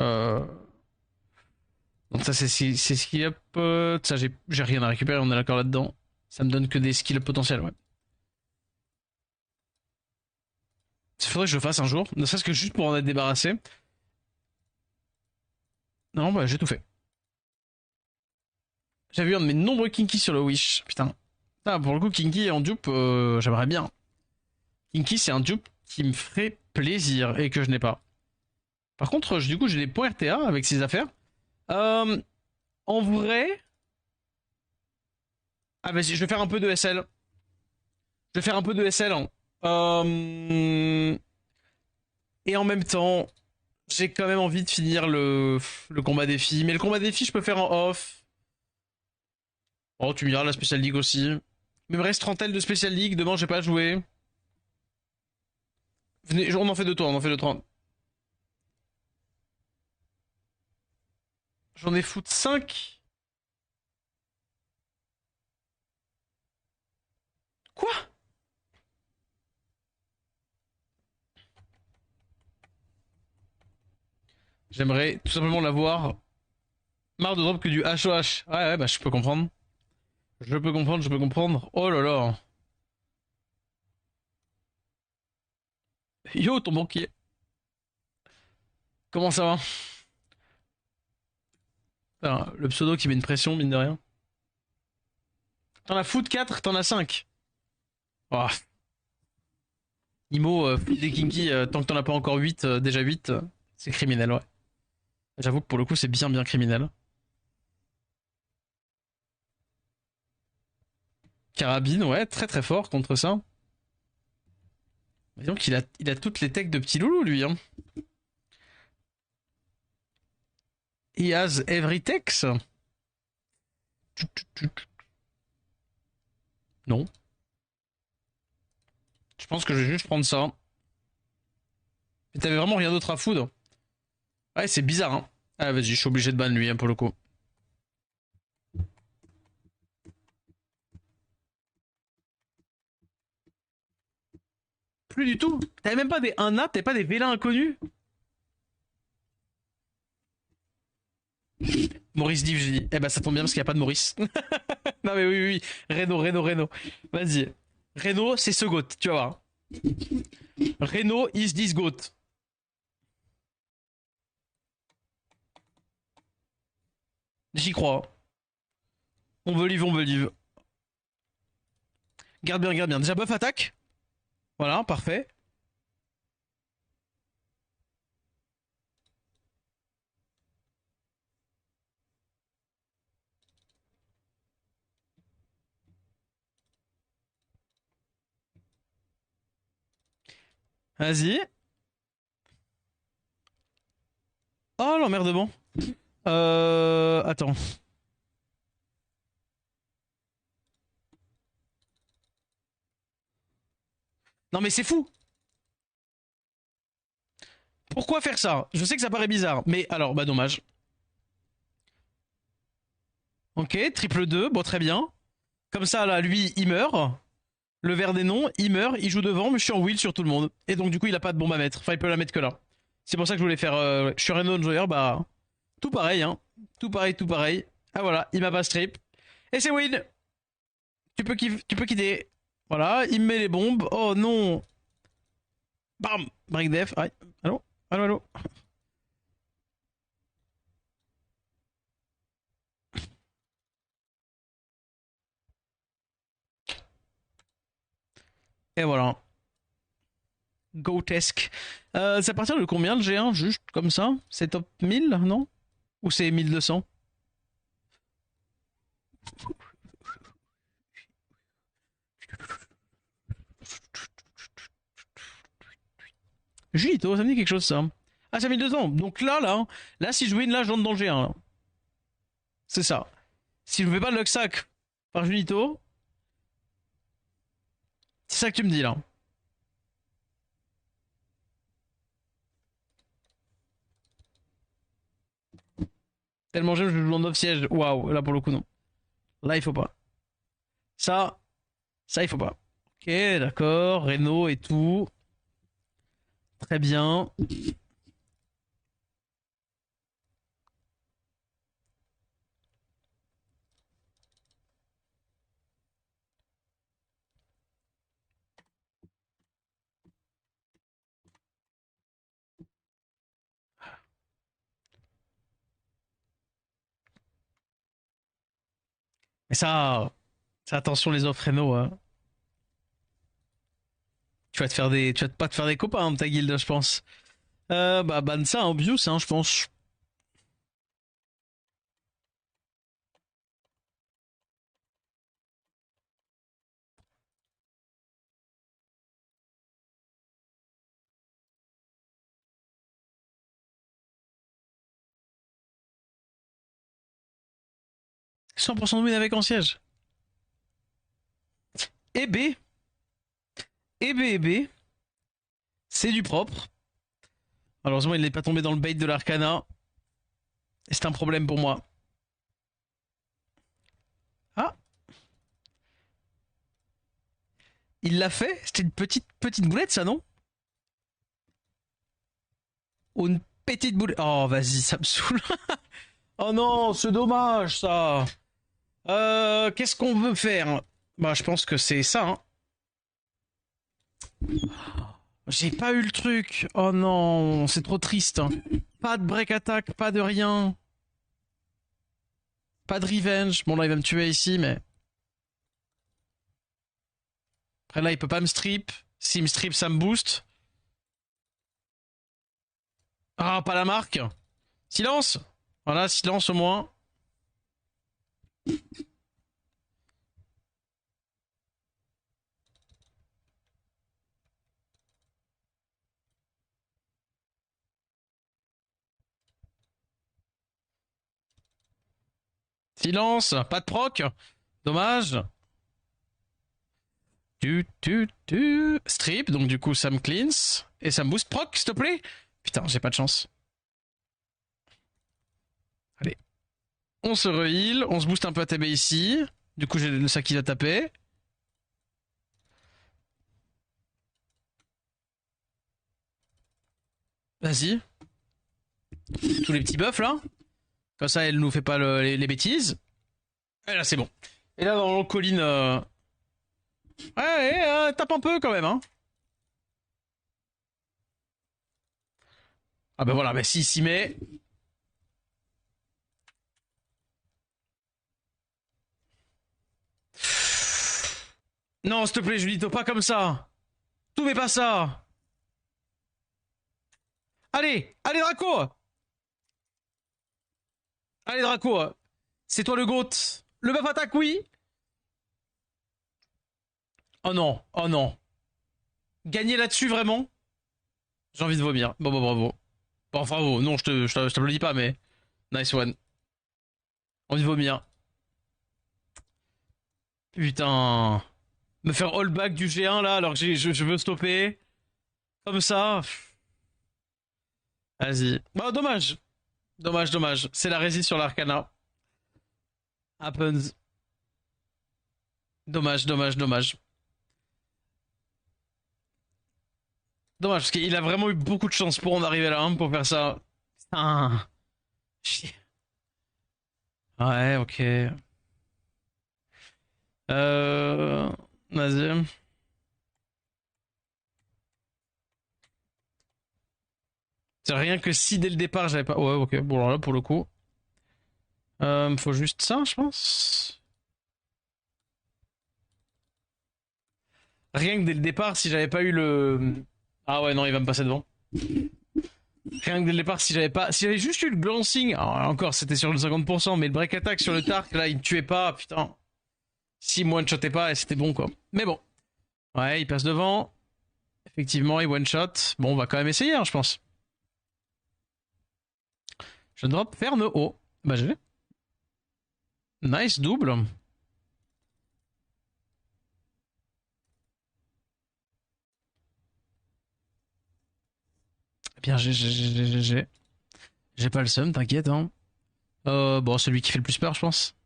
Euh... Donc ça, c'est skill up. Ça, j'ai rien à récupérer, on est d'accord là-dedans. Ça me donne que des skill up potentiels, ouais. Il faudrait que je le fasse un jour, ne serait-ce que juste pour en être débarrassé. Non, bah j'ai tout fait. J'ai vu un de mes nombreux Kinky sur le Wish. Putain. Ah, pour le coup, Kinky en dupe, j'aimerais bien. Kinky, c'est un dupe qui me ferait plaisir et que je n'ai pas. Par contre, du coup, j'ai des points RTA avec ces affaires. Euh, En vrai. Ah, vas-y, je vais faire un peu de SL. Je vais faire un peu de SL. Hein. Et en même temps, j'ai quand même envie de finir le combat des filles. Mais le combat des filles, je peux faire en off. Oh, tu me diras la Special League aussi. Mais il me reste 30 de Special League. Demain, j'ai pas joué. Venez, on en fait deux tours, on en fait deux tours. J'en ai foot 5. Quoi? J'aimerais tout simplement l'avoir. Marre de drop que du HOH. Ouais, ouais, bah je peux comprendre. Je peux comprendre, je peux comprendre. Oh là là. Yo, ton banquier. Comment ça va? Putain, le pseudo qui met une pression, mine de rien. T'en as foot 4, t'en as 5. Oh. Imo, foot des kinky, tant que t'en as pas encore 8, déjà 8, c'est criminel, ouais. J'avoue que pour le coup, c'est bien, bien criminel. Carabine, ouais, très très fort contre ça. Donc il a toutes les techs de petit loulou, lui. Hein. He has every tex. Non. Je pense que je vais juste prendre ça. Mais t'avais vraiment rien d'autre à foutre. Ouais, c'est bizarre, hein. Ah, vas-y, je suis obligé de ban lui, hein, pour le coup. Plus du tout. T'avais même pas des 1A, t'avais pas des vélins inconnus. Maurice Div, j'ai dit. Eh ben, ça tombe bien parce qu'il n'y a pas de Maurice. Non, mais oui, oui, oui. Reno. Vas-y. Reno, c'est ce goat, tu vas voir. Reno is this goat. J'y crois. On believe, on believe. Garde bien, garde bien. Déjà, buff attaque. Voilà, parfait. Vas-y. Oh, l'emmerdement. Attends. Non, mais c'est fou. Pourquoi faire ça? Je sais que ça paraît bizarre, mais alors, bah dommage. Ok, triple 2, bon très bien. Comme ça, là, lui, il meurt. Le vert des noms, il meurt, il joue devant, mais je suis en wheel sur tout le monde. Et donc, du coup, il a pas de bombe à mettre. Enfin, il peut la mettre que là. C'est pour ça que je voulais faire... je suis Renault Enjoyer, bah... Tout pareil, hein. Tout pareil, tout pareil. Ah voilà, il m'a pas strip. Et c'est win. Tu peux quitter. Voilà, il me met les bombes. Oh non. Bam. Break def. Aïe. Allô. Allô, allô. Et voilà. Goatesque. C'est à partir de combien de G1 juste comme ça? C'est top 1000, non? Ou c'est 1200? Julito, ça me dit quelque chose ça. Ah, c'est 1200. Donc là, si je win, là, je rentre dans le G1. Là. C'est ça. Si je ne fais pas le Luxac par Julito, c'est ça que tu me dis là. Tellement j'aime, je joue en off siège. Waouh, là pour le coup, non. Là, il faut pas. Ça, ça, il faut pas. Ok, d'accord. Renault et tout. Très bien. Mais ça attention les offres Renault. Hein. Tu vas pas te faire des copains, hein, ta guilde, je pense. Bah, ban ça, en bios, hein, je pense. 100% de win avec en siège. Et B, et B, c'est du propre. Malheureusement, il n'est pas tombé dans le bait de l'Arcana. Et c'est un problème pour moi. Ah, il l'a fait. C'était une petite boulette, ça, non? Ou une petite boulette. Oh, vas-y, ça me saoule. Oh non, c'est dommage, ça. Qu'est-ce qu'on veut faire? Bah, je pense que c'est ça, hein. J'ai pas eu le truc. Oh non, c'est trop triste. Hein. Pas de break attack, pas de rien. Pas de revenge. Bon, là, il va me tuer ici, mais. Après, là, il peut pas me strip. S'il me strip, ça me booste. Ah, pas la marque. Silence. Voilà, silence au moins. Silence. Pas de proc. Dommage. Strip, donc du coup, ça me cleanse. Et ça me booste proc, s'il te plaît. Putain, j'ai pas de chance. Allez. On se re-heal. On se booste un peu à TB ici. Du coup, j'ai le sac qui va taper. Vas-y. Tous les petits buffs là. Comme ça, elle nous fait pas les bêtises. Et là, c'est bon. Et là, dans le colline. Ouais, tape un peu quand même, hein. Ah bah voilà, bah si, s'y met. Non, s'il te plaît, Julito, pas comme ça. Tout mais pas ça. Allez, allez, Draco. Allez, Draco. C'est toi le GOAT. Le buff attaque, oui. Oh non, oh non. Gagner là-dessus, vraiment. J'ai envie de vomir. Bon, bravo. Bon, bravo. Non, je t'applaudis pas, mais. Nice one. Envie de vomir. Putain. Me faire all back du G1 là, alors que je veux stopper. Comme ça. Vas-y. Bah, dommage. Dommage. C'est la résiste sur l'Arcana. Happens. Dommage. Dommage, parce qu'il a vraiment eu beaucoup de chance pour en arriver là, hein, pour faire ça. Putain. Chier. Ouais, ok. Euh... Vas-y. C'est rien que si dès le départ j'avais pas. Ouais, ok. Bon, alors là, pour le coup. Faut juste ça, je pense. Rien que dès le départ, si j'avais pas eu le. Ah ouais, non, il va me passer devant. Rien que dès le départ, si j'avais pas, si j'avais juste eu le glancing, alors encore, c'était sur le 50%, mais le break attack sur le Tark, là, il me tuait pas, putain. Si moi ne shotais pas, et c'était bon, quoi. Mais bon. Ouais, il passe devant. Effectivement, il one shot. Bon, on va quand même essayer, hein, je pense. Je drop ferme haut. Bah, j'ai. Nice double. Eh bien, j'ai pas le seum, t'inquiète, hein. Bon, celui qui fait le plus peur, je pense.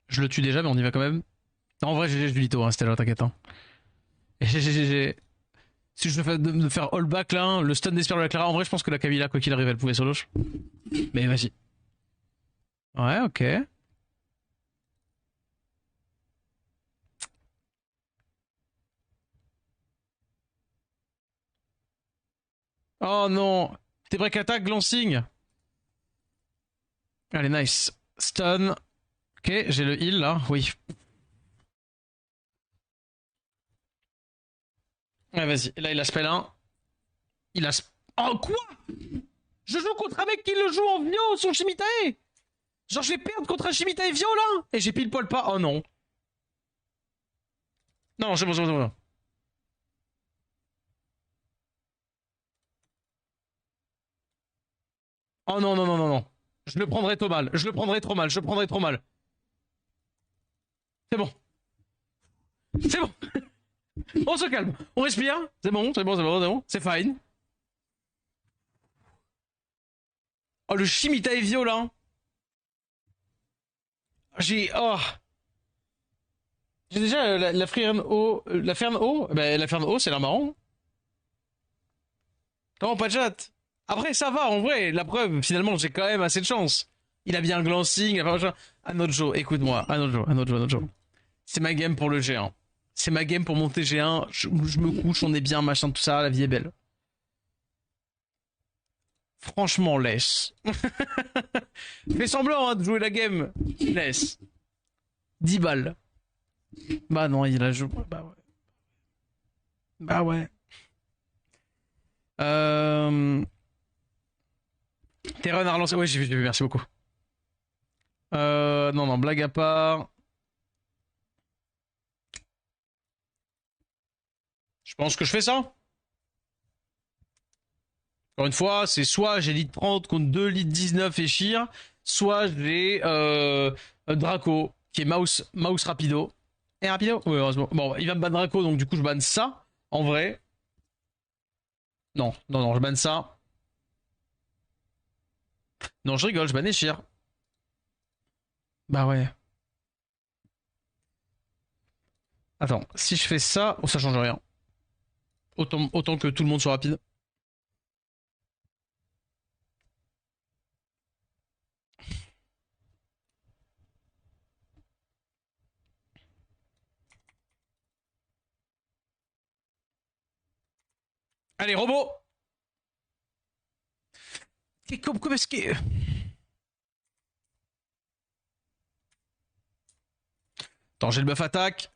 Je le tue déjà, mais on y va quand même. Non, en vrai, GG, je lui lito, hein, c'était là, t'inquiète, hein. GG. Si je fais de faire all back là, hein, le stun d'Esper de la Clara, en vrai, je pense que la Camilla, quoi qu'il arrive, elle pouvait solo. Mais vas-y. Ouais, ok. Oh non. T'es break attack, glancing. Allez, nice. Stun. Ok, j'ai le heal là, oui. Ouais, vas-y. Là, il a spell 1. Il a. Oh, quoi? Je joue contre un mec qui le joue en Vio, son Shimitae. Genre, je vais perdre contre un Shimitae Vio là. Et j'ai pile poil pas. Oh non. Non, c'est bon, c'est bon, c'est bon. Oh non, non, non, non, non. Je le prendrai trop mal. Je le prendrai trop mal. Je le prendrai trop mal. C'est bon. C'est bon. On se calme. On respire. C'est bon, c'est bon, c'est bon, c'est bon. C'est fine. Oh, le Shimitae Vio là. J'ai. Oh. J'ai déjà la Fern O. La Fern O. Bah, la Fern O, c'est l'air marrant. Non, pas de chat. Après, ça va, en vrai. La preuve, finalement, j'ai quand même assez de chance. Il a bien un glancing. Enfin, Anojo, écoute-moi. Anojo. C'est ma game pour le G1. C'est ma game pour monter G1. Je me couche, on est bien, machin, tout ça. La vie est belle. Franchement, laisse. Fais semblant hein, de jouer la game. Laisse. 10 balles. Bah non, il a joué. Bah ouais. Bah ouais. Euh... Terran a relancé. Ouais, j'ai vu, merci beaucoup. Non, non, blague à part. Je pense que je fais ça. Encore une fois, c'est soit j'ai lead 30 contre 2 lead 19 et Shir, soit j'ai Draco, qui est mouse rapido. Et rapido. Oui, heureusement. Bon, il va me ban Draco, donc du coup je banne ça. En vrai. Non, non, non, je banne ça. Non, je rigole, je banne Shir. Bah ouais. Attends, si je fais ça, oh, ça change rien. Autant que tout le monde soit rapide. Allez, robot. Comment est-ce que... Attends, j'ai le buff attaque.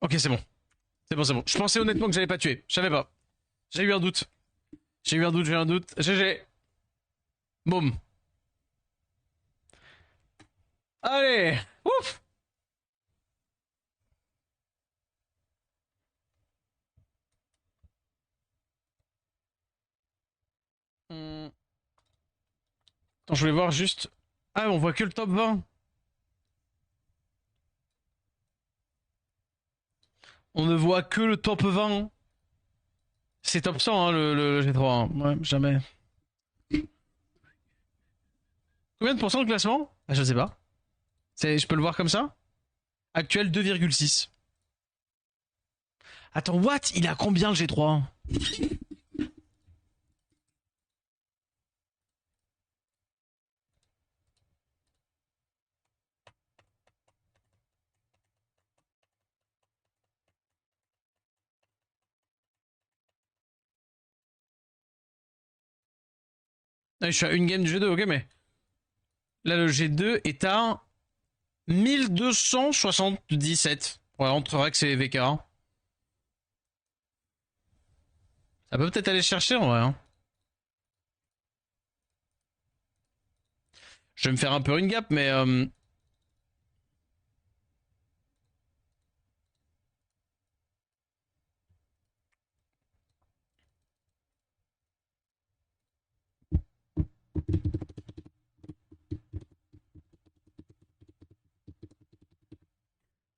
Ok, c'est bon. C'est bon, c'est bon. Je pensais honnêtement que j'allais pas tuer. Je savais pas. J'ai eu un doute. J'ai eu un doute. GG. Boum. Allez. Ouf. Attends, je voulais voir juste. Ah, on voit que le top 20. On ne voit que le top 20. C'est top 100, hein, le G3. Hein. Ouais, jamais. Combien de pourcents de classement? Ah, je sais pas. Je peux le voir comme ça? Actuel 2,6. Attends, what? Il a combien le G3? Ah, je suis à une game du G2, ok, mais là, le G2 est à 1277. Ouais, entre Rex et VK. Ça peut peut-être aller chercher en vrai. Hein. Je vais me faire un peu une gap, mais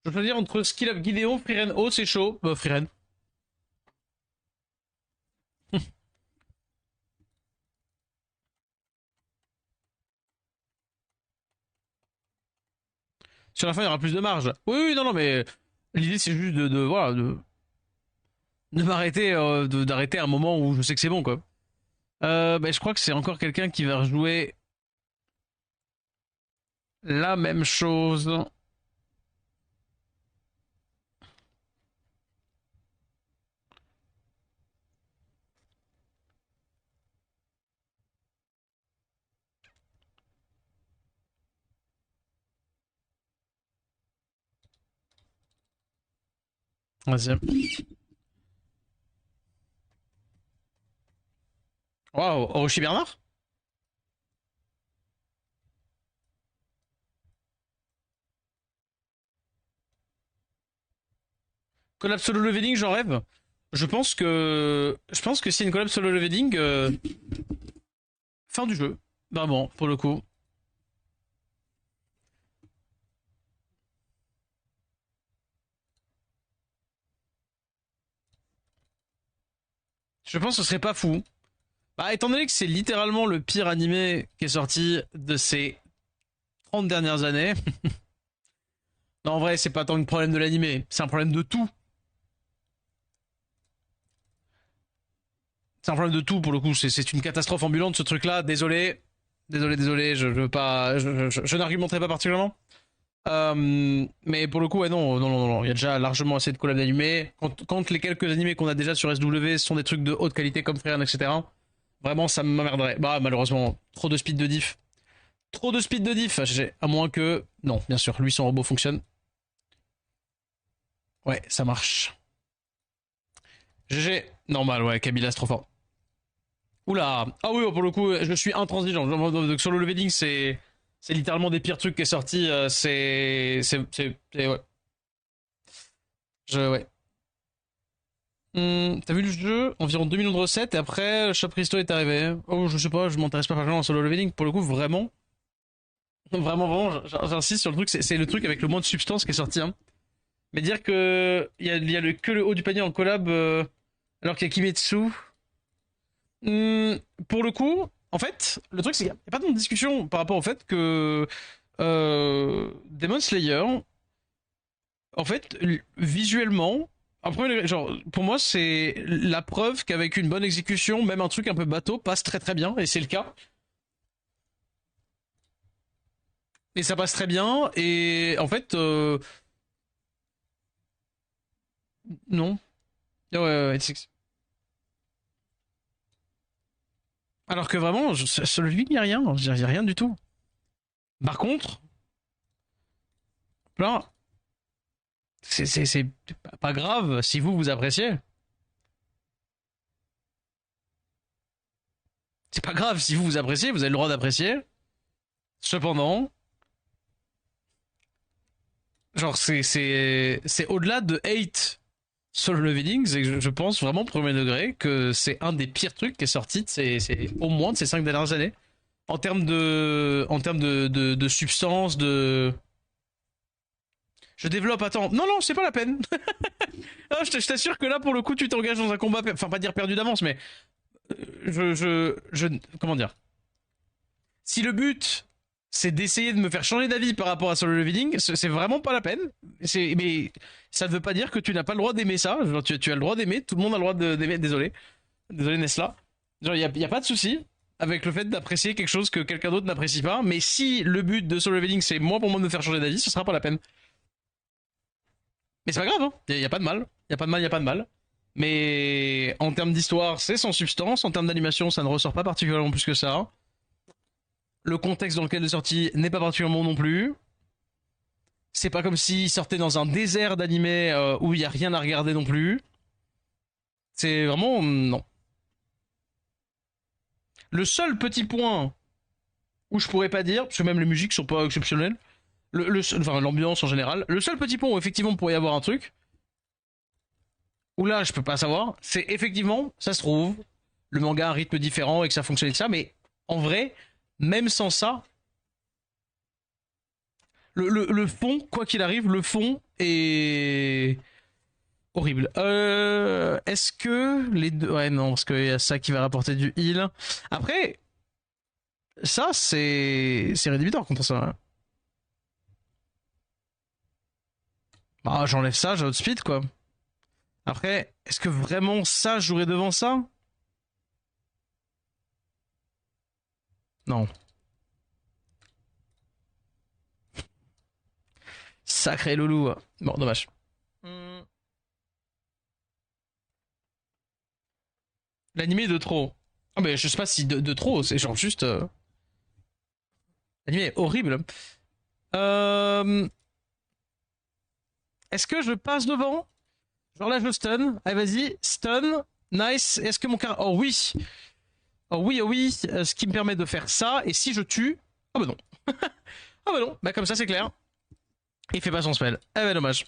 je veux dire entre Skill Up Gideon, Freeren O, c'est chaud. Freeren. Sur la fin, il y aura plus de marge. Oui, oui, non, non, mais l'idée c'est juste voilà, de m'arrêter, d'arrêter un moment où je sais que c'est bon, quoi. Bah, je crois que c'est encore quelqu'un qui va rejouer la même chose. Vas-y. Waouh, Orochi Bernard. Collab solo leveling, j'en rêve. Je pense que si une collab solo leveling, fin du jeu. Vraiment, pour le coup. Je pense que ce serait pas fou. Bah, étant donné que c'est littéralement le pire animé qui est sorti de ces 30 dernières années. Non, en vrai, c'est pas tant le problème de l'animé, c'est un problème de tout. C'est un problème de tout pour le coup. C'est une catastrophe ambulante ce truc-là. Désolé, désolé, désolé. Je veux pas, je n'argumenterai pas particulièrement. Mais pour le coup, ouais, non, non, non, non. Il y a déjà largement assez de collabs d'animés. Quand les quelques animés qu'on a déjà sur SW sont des trucs de haute qualité comme Freeran, etc. Vraiment, ça m'emmerderait. Bah, malheureusement, trop de speed de diff. Trop de speed de diff. À moins que, non, bien sûr, lui son robot fonctionne. Ouais, ça marche. GG. Normal, ouais, Camilla, c'est trop fort. Oula. Ah oui, pour le coup, je suis intransigeant. Sur le leveling, c'est littéralement des pires trucs qui est sorti. Ouais. Ouais. T'as vu le jeu? Environ 2 millions de recettes et après, Shop Christo est arrivé. Oh, je sais pas, je m'intéresse pas particulièrement au solo leveling. Pour le coup, vraiment, vraiment, vraiment, j'insiste sur le truc. C'est le truc avec le moins de substance qui est sorti. Hein. Mais dire que que le haut du panier en collab, alors qu'il y a Kimetsu. Hum, pour le coup, en fait, le truc, c'est qu'il n'y a pas de discussion par rapport au fait que Demon Slayer, en fait, visuellement, après, genre, pour moi, c'est la preuve qu'avec une bonne exécution, même un truc un peu bateau passe très très bien, et c'est le cas. Et ça passe très bien, et en fait, non. Ouais, ouais, ouais, alors que vraiment, sur lui, il n'y a rien, il n'y a rien du tout. Par contre, là, c'est pas grave si vous appréciez. C'est pas grave si vous appréciez, vous avez le droit d'apprécier. Cependant, genre c'est au-delà de hate sur le leveling, c'est que je pense vraiment premier degré que c'est un des pires trucs qui est sorti c'est au moins de ces 5 dernières années en termes de substance de je développe attends non non c'est pas la peine. Ah, je t'assure que là pour le coup tu t'engages dans un combat enfin pas dire perdu d'avance mais je comment dire si le but c'est d'essayer de me faire changer d'avis par rapport à solo leveling, c'est vraiment pas la peine. Mais ça ne veut pas dire que tu n'as pas le droit d'aimer ça. Genre, tu as le droit d'aimer, tout le monde a le droit d'aimer. Désolé, désolé Nesla. Genre, y a pas de souci avec le fait d'apprécier quelque chose que quelqu'un d'autre n'apprécie pas. Mais si le but de solo leveling c'est moi pour moi de me faire changer d'avis, ce sera pas la peine. Mais c'est pas grave, hein. Y a pas de mal. Y a pas de mal, y a pas de mal. Mais en termes d'histoire, c'est sans substance. En termes d'animation, ça ne ressort pas particulièrement plus que ça. Le contexte dans lequel il est sorti n'est pas particulièrement bon non plus. C'est pas comme s'il sortait dans un désert d'animé où il y a rien à regarder non plus. C'est vraiment non. Le seul petit point où je pourrais pas dire, parce que même les musiques sont pas exceptionnelles, enfin l'ambiance en général, le seul petit point où effectivement il pourrait y avoir un truc, où là je peux pas savoir, c'est effectivement, ça se trouve, le manga a un rythme différent et que ça fonctionne avec ça, mais en vrai, même sans ça, le fond, quoi qu'il arrive, le fond est horrible. Est-ce que les deux... Ouais, non, parce qu'il y a ça qui va rapporter du heal. Après, ça, c'est rédhibitoire contre ça. Hein. Bah, j'enlève ça, j'ai speed, quoi. Après, est-ce que vraiment ça jouerait devant ça? Non. Sacré loulou. Bon, dommage. Hmm. L'animé de trop. Ah, mais je sais pas si de trop, c'est genre juste. L'animé est horrible. Euh... Est-ce que je passe devant? Genre là, je stun. Allez, vas-y. Stun. Nice. Est-ce que mon car... Oh oui. Oh oui, oh oui. Ce qui me permet de faire ça. Et si je tue... Oh bah non. Ah bah non. Bah comme ça, c'est clair. Il fait pas son spell. Eh bah dommage.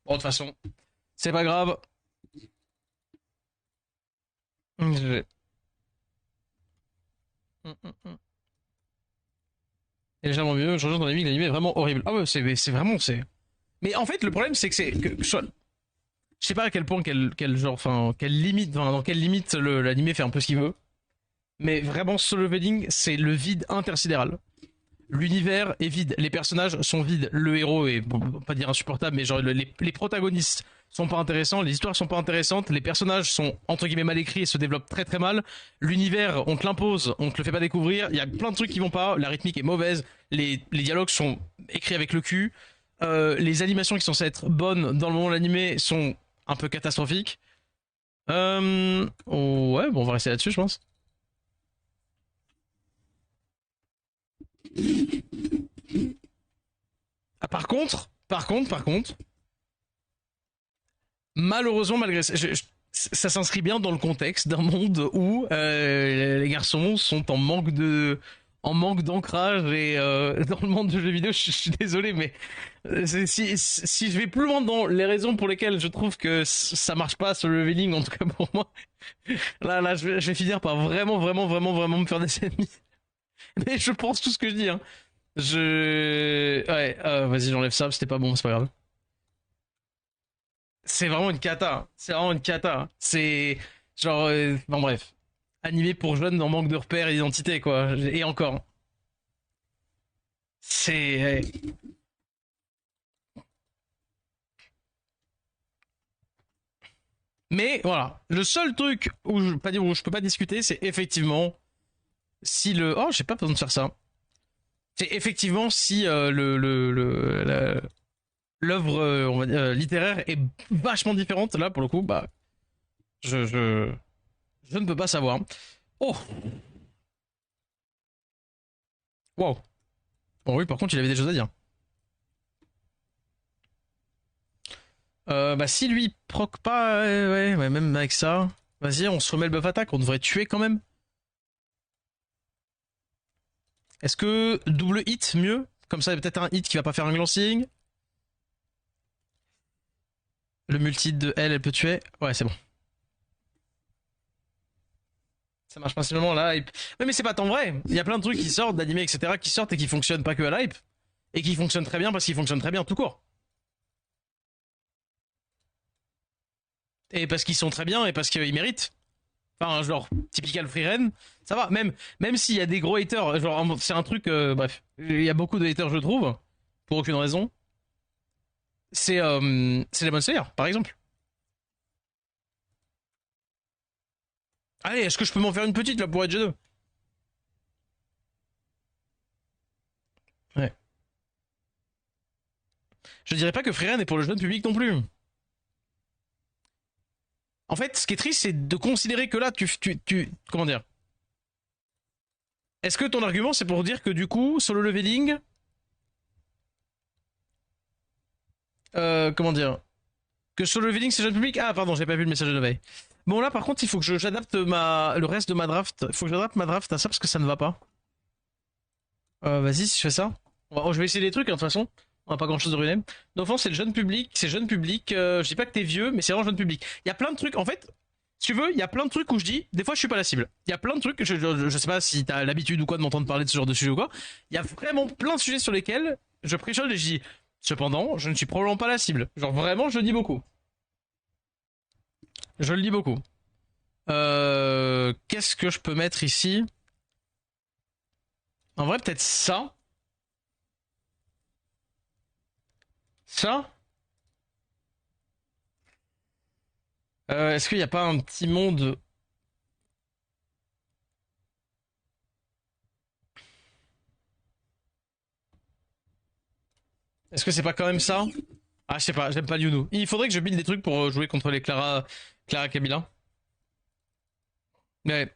Bon, de toute façon, c'est pas grave. GG. Et légèrement mieux. Je rejoins ton ami que l'anime est vraiment horrible. Ah ouais, c'est vraiment... c'est. Mais en fait, le problème, c'est que c'est... Je sais pas à quel point, quel genre... Enfin, quelle limite... Enfin, dans quelle limite l'anime fait un peu ce qu'il veut. Mais vraiment, Solo Leveling, c'est le vide intersidéral. L'univers est vide, les personnages sont vides, le héros est, bon, pas dire insupportable, mais genre les protagonistes sont pas intéressants, les histoires sont pas intéressantes, les personnages sont entre guillemets mal écrits et se développent très très mal. L'univers, on te l'impose, on te le fait pas découvrir, il y a plein de trucs qui vont pas, la rythmique est mauvaise, les dialogues sont écrits avec le cul, les animations qui sont censées être bonnes dans le moment de l'animé sont un peu catastrophiques. Ouais, bon, on va rester là-dessus, je pense. Ah, par contre, malheureusement, malgré ça, ça s'inscrit bien dans le contexte d'un monde où les garçons sont en manque d'ancrage et dans le monde du jeu vidéo, je suis désolé, mais si je vais plus loin dans les raisons pour lesquelles je trouve que ça marche pas sur le leveling, en tout cas pour moi, là, je vais finir par vraiment me faire des ennemis. Mais je pense tout ce que je dis, hein. Ouais, vas-y, j'enlève ça, c'était pas bon, c'est pas grave. C'est vraiment une cata. C'est vraiment une cata. C'est genre, bon bref, animé pour jeunes en manque de repères et d'identité quoi. Et encore, c'est. Mais voilà, le seul truc où je pas dire où je peux pas discuter, c'est effectivement si le. Oh, j'ai pas besoin de faire ça. C'est effectivement si l'œuvre on va dire, littéraire est vachement différente. Là, pour le coup, bah, je, je, je ne peux pas savoir. Oh, wow. Bon oui, par contre, il avait des choses à dire. Bah si lui proc pas, ouais, même avec ça, vas-y, on se remet le buff attaque, on devrait tuer quand même. Est-ce que double hit mieux? Comme ça, il y a peut-être un hit qui va pas faire un glancing. Le multi de elle, elle peut tuer. Ouais, c'est bon. Ça marche principalement à la hype. Ouais, mais c'est pas tant vrai. Il y a plein de trucs qui sortent, d'animés, etc., qui sortent et qui fonctionnent pas que à la hype. Et qui fonctionnent très bien parce qu'ils fonctionnent très bien tout court. Et parce qu'ils sont très bien et parce qu'ils méritent. Enfin, genre, typical Freeren, ça va. Même s'il y a des gros haters, genre, c'est un truc, bref. Il y a beaucoup de haters, je trouve, pour aucune raison. C'est Demon Slayer, par exemple. Allez, est-ce que je peux m'en faire une petite là pour Edge 2? Ouais. Je dirais pas que Freeren est pour le jeune public non plus. En fait, ce qui est triste, c'est de considérer que là, comment dire? Est-ce que ton argument c'est pour dire que du coup, solo leveling, comment dire, que solo leveling c'est jeune public? Ah pardon, j'ai pas vu le message de veille. Bon là par contre il faut que j'adapte le reste de ma draft. Il faut que j'adapte ma draft à ça parce que ça ne va pas. Vas-y si je fais ça. Je vais essayer des trucs hein, de toute façon. On a pas grand chose de rename. D'enfant c'est le jeune public, c'est jeune public. Je dis pas que t'es vieux, mais c'est vraiment jeune public. Il y a plein de trucs en fait. Si tu veux, il y a plein de trucs où je dis, des fois je suis pas la cible. Il y a plein de trucs, je sais pas si t'as l'habitude ou quoi de m'entendre parler de ce genre de sujet ou quoi. Il y a vraiment plein de sujets sur lesquels je préchole et je dis, cependant, je ne suis probablement pas la cible. Genre vraiment, je le dis beaucoup. Je le dis beaucoup. Qu'est-ce que je peux mettre ici? En vrai, peut-être ça. Ça. Est-ce qu'il n'y a pas un petit monde. Est-ce que c'est pas quand même ça? Ah, je sais pas, j'aime pas Lyuno. Il faudrait que je build des trucs pour jouer contre les Clara Kabila. Mais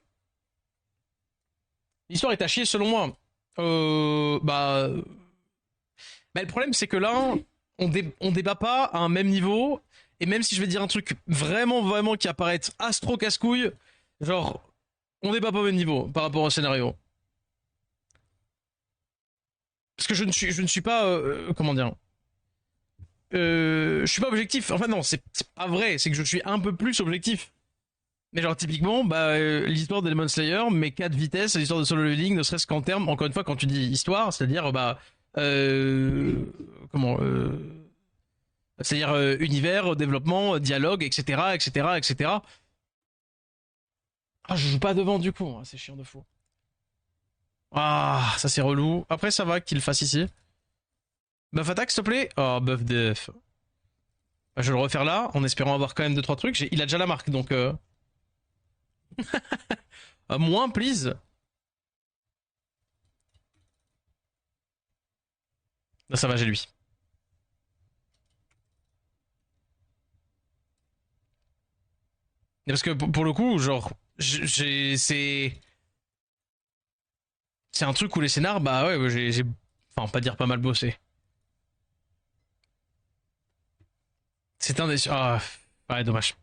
l'histoire est à chier selon moi. Bah, le problème c'est que là, on débat pas à un même niveau. Et même si je vais dire un truc vraiment, vraiment qui apparaît astro casse-couille, genre, on débat pas au même niveau par rapport au scénario. Parce que je ne suis pas, comment dire, je suis pas objectif. Enfin non, c'est pas vrai. C'est que je suis un peu plus objectif. Mais genre typiquement, l'histoire de Demon Slayer, mais 4 vitesses, l'histoire de Solo Leveling, ne serait-ce qu'en termes, encore une fois, quand tu dis histoire, c'est-à-dire euh, comment, c'est-à-dire univers, développement, dialogue, etc., etc., etc. Ah, je joue pas devant du coup, hein, c'est chiant de fou. Ah, ça c'est relou. Après, ça va qu'il le fasse ici. Buff attaque, s'il te plaît. Oh, buff def. Bah, je vais le refaire là, en espérant avoir quand même deux trois trucs. Il a déjà la marque, donc moins, please. Là, ça va, j'ai lui. Parce que pour le coup, genre, c'est un truc où les scénars, bah ouais, enfin, pas dire pas mal bossé. C'est un des, ah, ouais, dommage.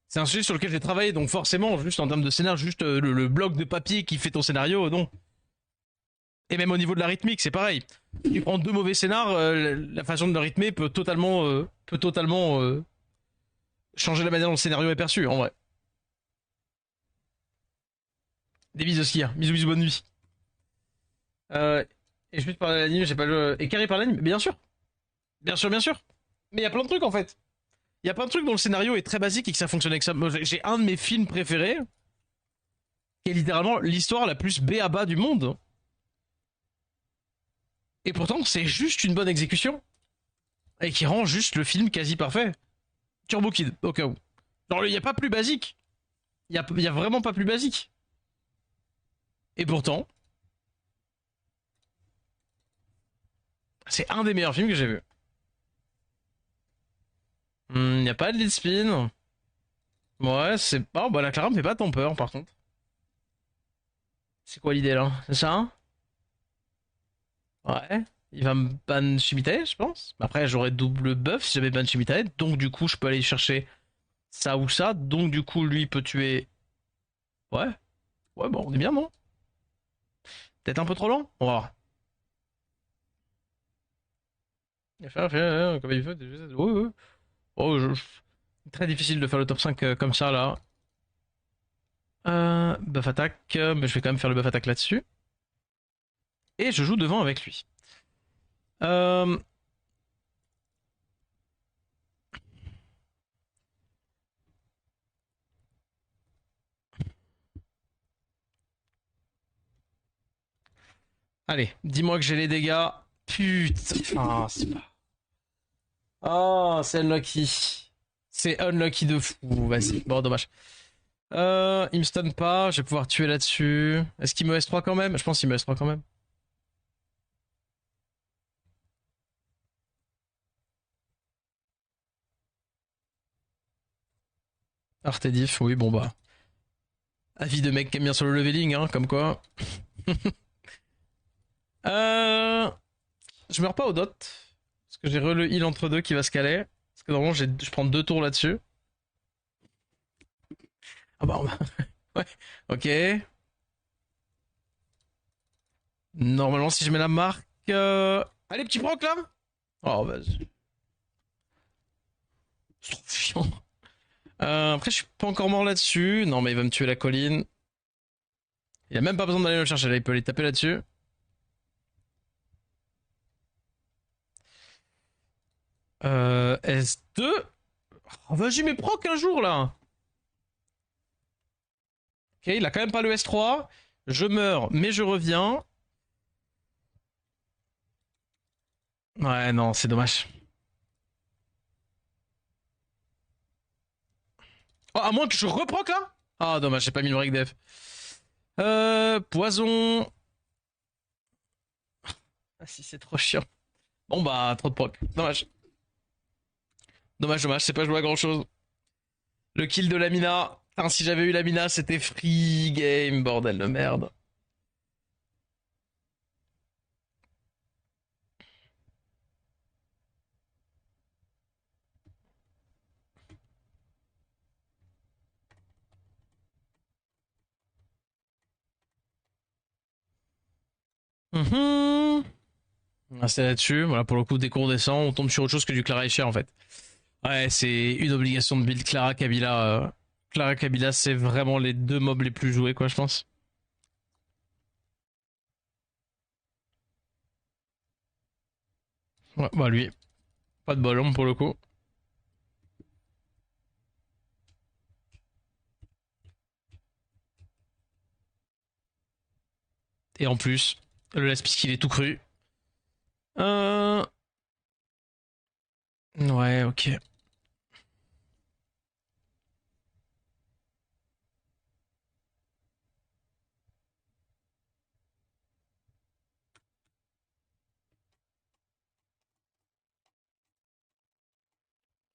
C'est un sujet sur lequel j'ai travaillé, donc forcément, juste en termes de scénar, juste le bloc de papier qui fait ton scénario, non. Et même au niveau de la rythmique, c'est pareil. Tu prends deux mauvais scénars, la façon de le rythmer peut totalement changer la manière dont le scénario est perçu, en vrai. Des bisous aussi, hein. Bisous, bisous, bonne nuit. Euh, et je vais te parler de l'anime, j'ai pas le. Et Carré par l'anime, bien sûr. Bien sûr, bien sûr. Mais il y a plein de trucs en fait. Il y a plein de trucs dont le scénario est très basique et que ça fonctionne avec ça. Moi, j'ai un de mes films préférés qui est littéralement l'histoire la plus béaba du monde. Et pourtant, c'est juste une bonne exécution. Et qui rend juste le film quasi parfait. Turbo Kid, au cas où. Genre, il n'y a pas plus basique. Il y a vraiment pas plus basique. Et pourtant, c'est un des meilleurs films que j'ai vu. Il n'y a pas de lead spin. Ouais, c'est pas. Oh, bah, la Clara me fait pas tant peur, par contre. C'est quoi l'idée là? C'est ça, hein? Ouais. Il va me ban Shimitae, je pense. Après, j'aurai double buff si j'avais ban Shimitae. Donc, du coup, je peux aller chercher ça ou ça. Donc, du coup, lui peut tuer. Ouais. Ouais, bon, on est bien, non? Peut-être un peu trop lent? On va voir. Comme il fait. Ouais, ouais. Oh, très difficile de faire le top 5 comme ça, là. Buff attaque. Mais je vais quand même faire le buff attaque là-dessus. Et je joue devant avec lui. Euh, Allez, dis-moi que j'ai les dégâts. Putain. Ah, c'est pas. Oh, c'est unlucky. C'est unlucky de fou. Vas-y. Bon, dommage. Il me stun pas. Je vais pouvoir tuer là-dessus. Est-ce qu'il me S3 quand même? Je pense qu'il me S3 quand même. Artedif, oui, bon bah. Avis de mec qui aime bien sur le leveling, hein, comme quoi. euh... Je meurs pas au dot. Parce que j'ai le heal entre deux qui va se caler. Parce que normalement, je prends 2 tours là-dessus. Ah bah, ouais, ok. Normalement, si je mets la marque... Allez, petit proc, là. Oh, vas-y. C'est trop chiant. Après, je suis pas encore mort là-dessus. Non, mais il va me tuer la colline. Il a même pas besoin d'aller le chercher, là, il peut aller taper là-dessus. S2. Oh, vas-y, mais proc un jour, là. Ok, il a quand même pas le S3. Je meurs, mais je reviens. Ouais, non, c'est dommage. Oh, à moins que je reproc là. Ah, dommage, j'ai pas mis le break def. Poison. Ah si, c'est trop chiant. Bon bah, trop de proc. Dommage. Dommage, dommage, c'est pas joué à grand chose. Le kill de Lamina. Putain, si j'avais eu Lamina, c'était free game, bordel de merde. Mhm. Ah, c'est là-dessus. Voilà, pour le coup, dès qu'on descend, on tombe sur autre chose que du Clara Escher en fait. Ouais, c'est une obligation de build Clara Kabila. Clara Kabila, c'est vraiment les 2 mobs les plus joués, quoi, je pense. Ouais, bah lui, pas de ballon pour le coup. Et en plus, le last pick, il est tout cru. Euh... Ouais, ok.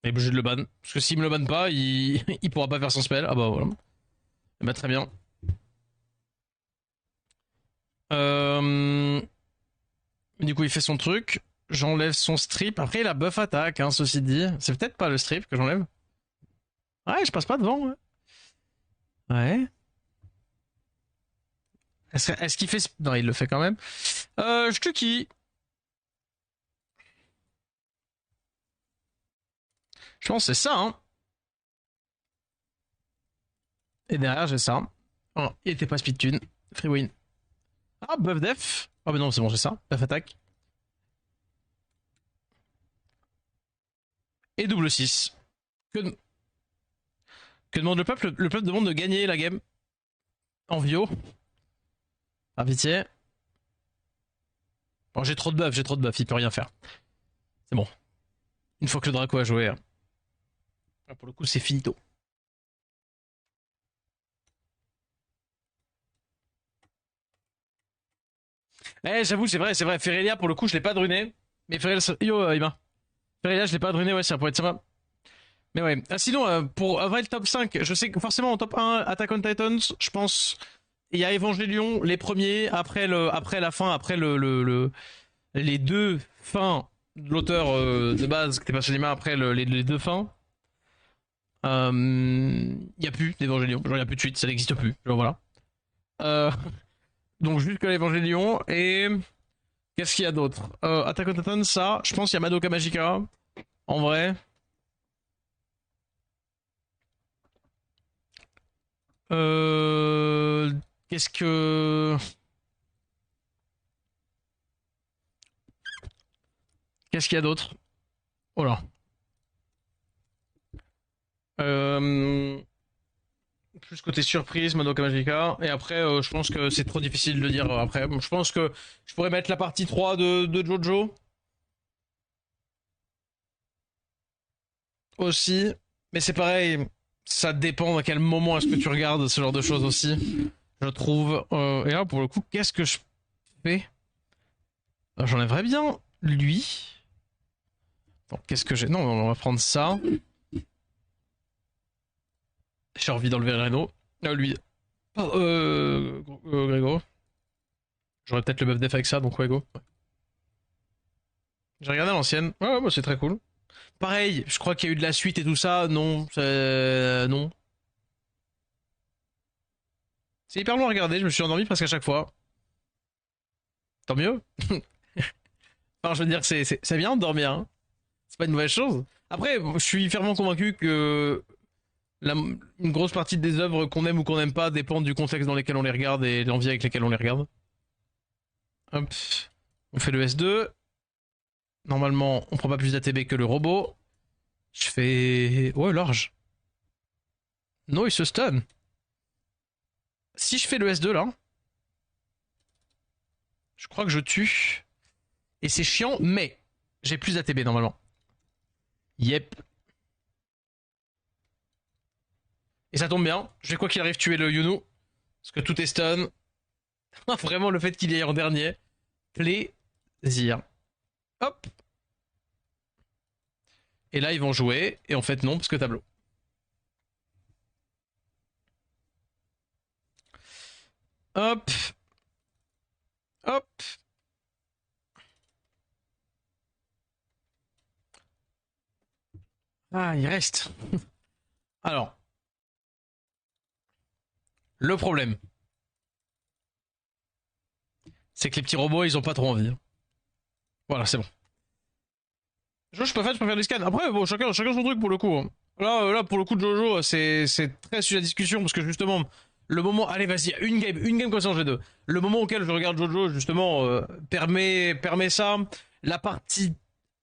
Il est obligé de le ban. Parce que s'il me le banne pas, il pourra pas faire son spell. Ah bah voilà. Bah très bien. Euh... Du coup, il fait son truc. J'enlève son strip. Après, il a buff attaque, hein, ceci dit. C'est peut-être pas le strip que j'enlève. Ouais, je passe pas devant. Ouais. Ouais. Est-ce qu'il fait... Non, il le fait quand même. Je te qui. Je pense que c'est ça, hein. Et derrière, j'ai ça. Oh, il était pas speed tune. Free win. Ah, buff def. Ah, bah non, c'est bon, j'ai ça. Buff attaque. Et double 6. Que, que demande le peuple? Le peuple demande de gagner la game. En vio. Par pitié. Bon, j'ai trop de buff, il peut rien faire. C'est bon. Une fois que le Draco a joué. Pour le coup, c'est finito. Eh, j'avoue, c'est vrai, c'est vrai. Ferelia, pour le coup, je l'ai pas druné. Mais Ferelia, yo, Ima. Ferelia, je l'ai pas druné, ouais, ça pourrait être sympa. Mais ouais. Ah, sinon, pour vrai le top 5, je sais que forcément en top 1, Attack on Titans, je pense, il y a Evangelion, les premiers, après la fin, après les 2 fins de l'auteur de base, qui était pas Solima, après les 2 fins. Il y a plus d'Evangelion, genre il y a plus de suite, ça n'existe plus, genre voilà. Euh, donc juste que l'Evangelion, et qu'est-ce qu'il y a d'autre? Attack on Titan, ça, je pense qu'il y a Madoka Magica, en vrai. Euh, Qu'est-ce que... Qu'est-ce qu'il y a d'autre? Oh là. Euh, Plus côté surprise, Madoka Magica. Et après, je pense que c'est trop difficile de dire après. Je pense que je pourrais mettre la partie 3 de Jojo aussi. Mais c'est pareil, ça dépend à quel moment est-ce que tu regardes ce genre de choses aussi. Je trouve. Et là, pour le coup, qu'est-ce que je fais? J'enlèverais bien lui. Bon, qu'est-ce que j'ai? Non, on va prendre ça. J'ai envie d'enlever Reno. Lui. Oh, Grégo. J'aurais peut-être le buff def avec ça, donc ouais, go. Ouais. J'ai regardé l'ancienne. Ouais, ouais, bah, c'est très cool. Pareil, je crois qu'il y a eu de la suite et tout ça. Non, non. C'est hyper long à regarder, je me suis endormi presque à chaque fois. Tant mieux. Enfin, je veux dire, c'est bien de dormir, hein. C'est pas une mauvaise chose. Après, je suis fermement convaincu que une grosse partie des œuvres qu'on aime ou qu'on n'aime pas dépendent du contexte dans lequel on les regarde et de l'envie avec laquelle on les regarde. Hop. On fait le S2. Normalement, on prend pas plus d'ATB que le robot. Je fais... Ouais, large. Non, il se stun. Si je fais le S2 là, je crois que je tue. Et c'est chiant, mais j'ai plus d'ATB normalement. Yep. Et ça tombe bien. Je vais quoi qu'il arrive tuer le Yunu. Parce que tout est stun. Vraiment, le fait qu'il y ait en dernier. Plaisir. Hop. Et là, ils vont jouer. Et en fait, non, parce que tableau. Hop. Hop. Ah, il reste. Alors. Le problème, c'est que les petits robots, ils ont pas trop envie. Voilà, c'est bon. Je peux faire du scan. Après, bon, chacun son truc pour le coup, hein. Là, pour le coup de Jojo, c'est très sujet à discussion parce que justement, le moment, allez, vas-y, une game comme ça en G2. Le moment auquel je regarde Jojo, justement, permet ça. La partie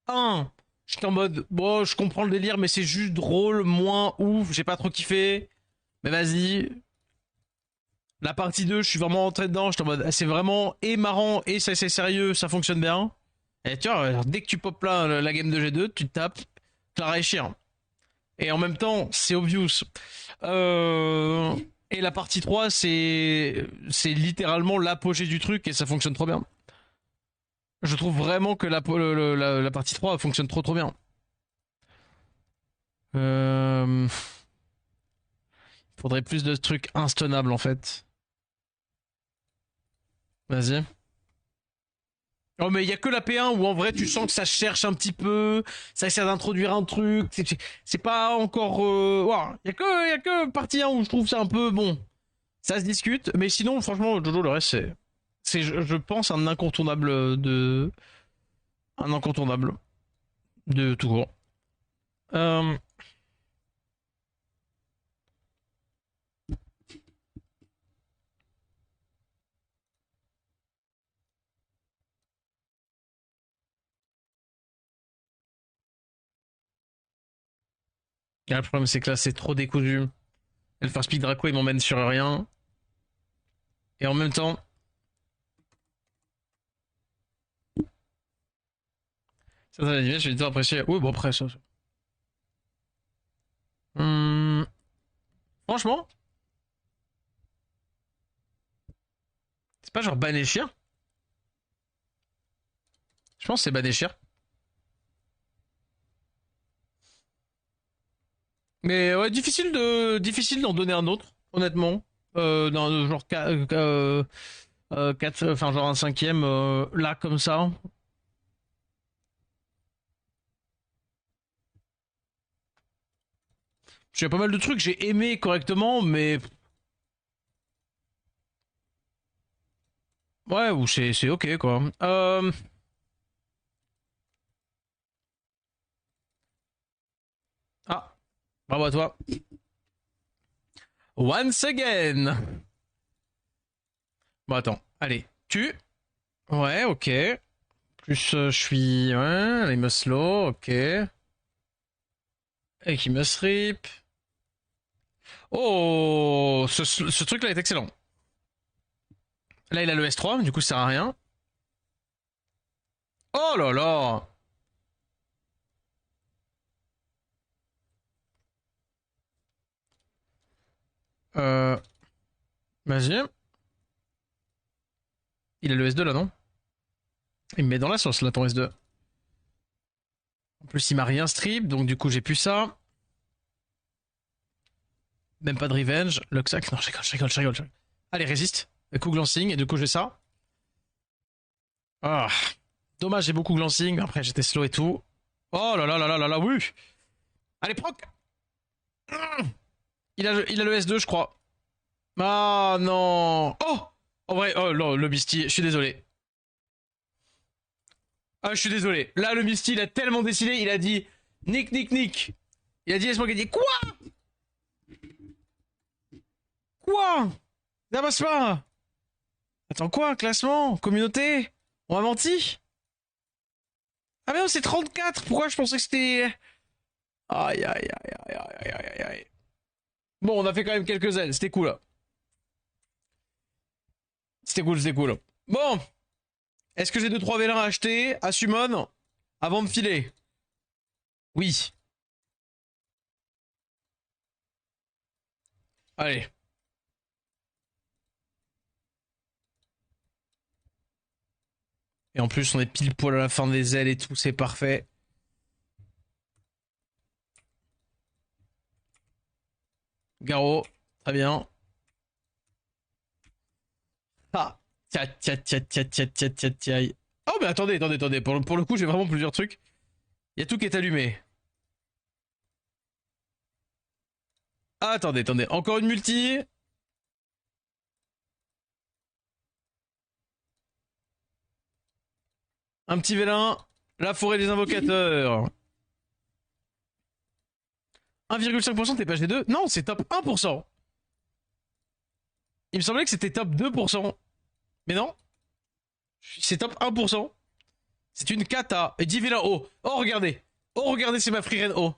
1, j'étais en mode, bon, je comprends le délire, mais c'est juste drôle, moins ouf, j'ai pas trop kiffé. Mais vas-y. La partie 2, je suis vraiment entré dedans, j'étais en mode, c'est vraiment et marrant et c'est sérieux, ça fonctionne bien. Et tu vois, dès que tu pop là la game de G2, tu te tapes Clara et Chien. Et en même temps, c'est obvious. Euh, Et la partie 3, c'est littéralement l'apogée du truc et ça fonctionne trop bien. Je trouve vraiment que la partie 3 fonctionne trop trop bien. Euh... Faudrait plus de trucs instunnables en fait. Vas-y. Oh mais il y a que la P1 où en vrai tu sens que ça cherche un petit peu, ça essaie d'introduire un truc, c'est pas encore... y a que partie 1 où je trouve ça un peu bon, ça se discute, mais sinon franchement Jojo le reste c'est je pense un incontournable de tout court. Euh, le problème c'est que là c'est trop décousu. Et le first pick Draco il m'emmène sur rien, et en même temps... Ça va je vais dire apprécier. Oui bon après ça... Hum, franchement, c'est pas genre Baneshir. Je pense que c'est Baneshir. Mais ouais, difficile d'en donner un autre, honnêtement. Dans genre enfin genre un cinquième là comme ça. J'ai pas mal de trucs j'ai aimé correctement, mais ouais ou c'est ok quoi. Ah, bravo à toi. Once again. Bon attends, allez, tu. Ouais, ok. Plus je suis ouais, les slow, ok. Et qui me strip. Oh, ce truc là est excellent. Là, il a le S3, du coup, ça sert à rien. Oh là là! Euh, Vas-y. Il a le S2 là, non? Il me met dans la sauce là, ton S2. En plus, il m'a rien strip, donc du coup, j'ai plus ça. Même pas de revenge. Luxac, non, je rigole. Allez, résiste. Coup glancing, et du coup j'ai ça. Ah. Dommage, j'ai beaucoup glancing. Après, j'étais slow et tout. Oh là là là là là là, oui. Allez, proc. Il a le S2, je crois. Ah non. Oh. En vrai, oh non, le Misty, je suis désolé. Ah, je suis désolé. Là, le Misty, il a tellement décidé, il a dit Nick, Nick, Nick. Il a dit laisse-moi gagner. Quoi? Quoi? Ça passe pas. Attends, quoi? Classement? Communauté? On m'a menti? Ah mais non, c'est 34. Pourquoi je pensais que c'était... Aïe, aïe, aïe, aïe, aïe, aïe, aïe, aïe. Bon, on a fait quand même quelques ailes. C'était cool. C'était cool, c'était cool. Bon. Est-ce que j'ai 2-3 vélins à acheter à Summon avant de filer? Oui. Allez. Et en plus, on est pile poil à la fin des ailes et tout, c'est parfait. Garo, très bien. Ah, tiens, tiens, tiens, tiens, tiens, tiens, tiens, tiens. Oh, mais attendez, attendez, attendez. Pour le coup, j'ai vraiment plusieurs trucs. Il y a tout qui est allumé. Ah, attendez, attendez. Encore une multi. Un petit vélin. La forêt des invocateurs. 1,5% t'es page des 2. Non, c'est top 1%. Il me semblait que c'était top 2%. Mais non. C'est top 1%. C'est une cata. Et 10 vélins haut. Oh, regardez. Oh, regardez, c'est ma free reine haut.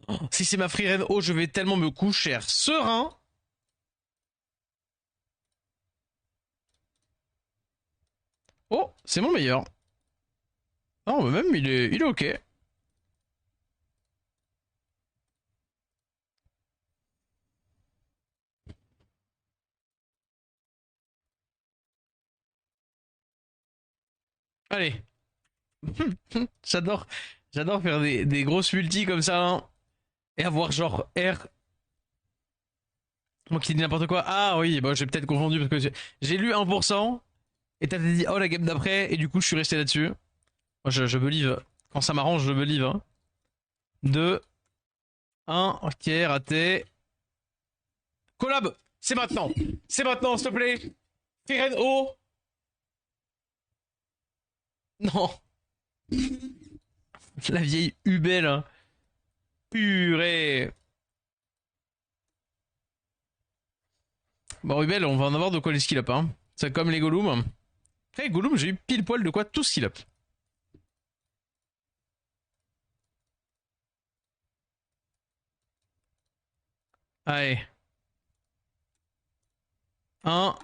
Oh, si c'est ma free reine haut, je vais tellement me coucher serein. Oh, c'est mon meilleur. Non, mais même, il est ok. Allez. J'adore. J'adore faire des grosses multis comme ça. Hein, et avoir genre R. Moi qui dis n'importe quoi. Ah oui, bah j'ai peut-être confondu parce que j'ai lu 1%. Et t'as dit, oh la game d'après. Et du coup, je suis resté là-dessus. Moi, je believe. Quand ça m'arrange, je believe. Hein. 2, 1. Ok, raté. Collab. C'est maintenant. C'est maintenant, s'il te plaît. Firen O. Non. La vieille Ubel. Hein. Purée. Bon, Ubel, on va en avoir de quoi les skill up. Hein. C'est comme les Gollum. Après, Gollum, j'ai eu pile poil de quoi tout skill up. Allez. 1.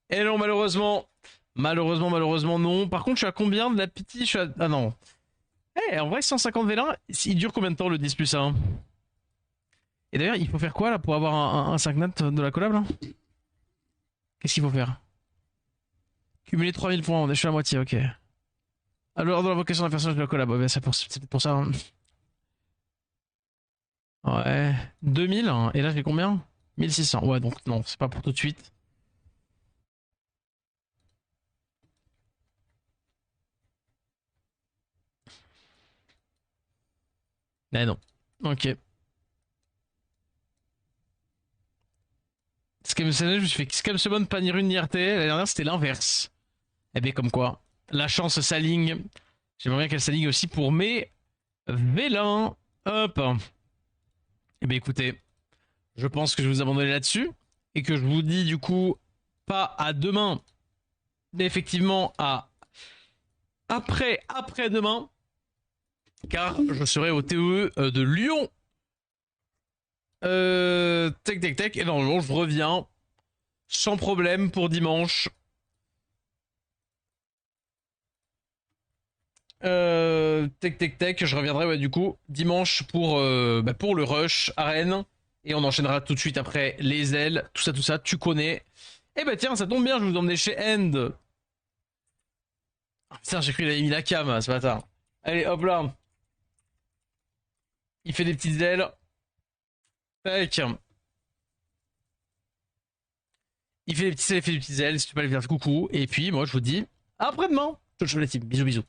Et non, malheureusement. Malheureusement, malheureusement, non. Par contre, je suis à combien de la petite? Ah non. Eh, en vrai, 150 V1, il dure combien de temps le 10 plus 1? Et d'ailleurs, il faut faire quoi là pour avoir un 5 nat de la collab là? Qu'est-ce qu'il faut faire? Cumuler 3000 points, je suis à la moitié, ok. Alors, dans la vocation d'un personnage de la collab, ouais, c'est peut-être pour ça. Hein. Ouais. 2000, hein. Et là, j'ai combien? 1600. Ouais, donc non, c'est pas pour tout de suite. Mais non. Ok. Scam je me suis fait Scam Summon, pas ni rune ni RT. La dernière, c'était l'inverse. Eh bien, comme quoi, la chance s'aligne. J'aimerais bien qu'elle s'aligne aussi pour mes vélins. Hop. Eh bien, écoutez, je pense que je vais vous abandonner là-dessus. Et que je vous dis, du coup, pas à demain, mais effectivement à après-demain. Car je serai au TE de Lyon. Tac, tac, tac. Et normalement, je reviens sans problème pour dimanche. Tac, tac, tac. Je reviendrai ouais, du coup dimanche pour le rush à Rennes. Et on enchaînera tout de suite après les ailes. Tout ça, tu connais. Eh bah tiens, ça tombe bien, je vais vous emmener chez End. Ah, putain, j'ai cru qu'il avait mis la cam ce matin. Allez, hop là. Il fait des petites ailes. Tac. Il fait des petites ailes, si tu peux aller faire coucou. Et puis, moi, je vous dis à après-demain. Ciao, ciao, la team. Bisous, bisous.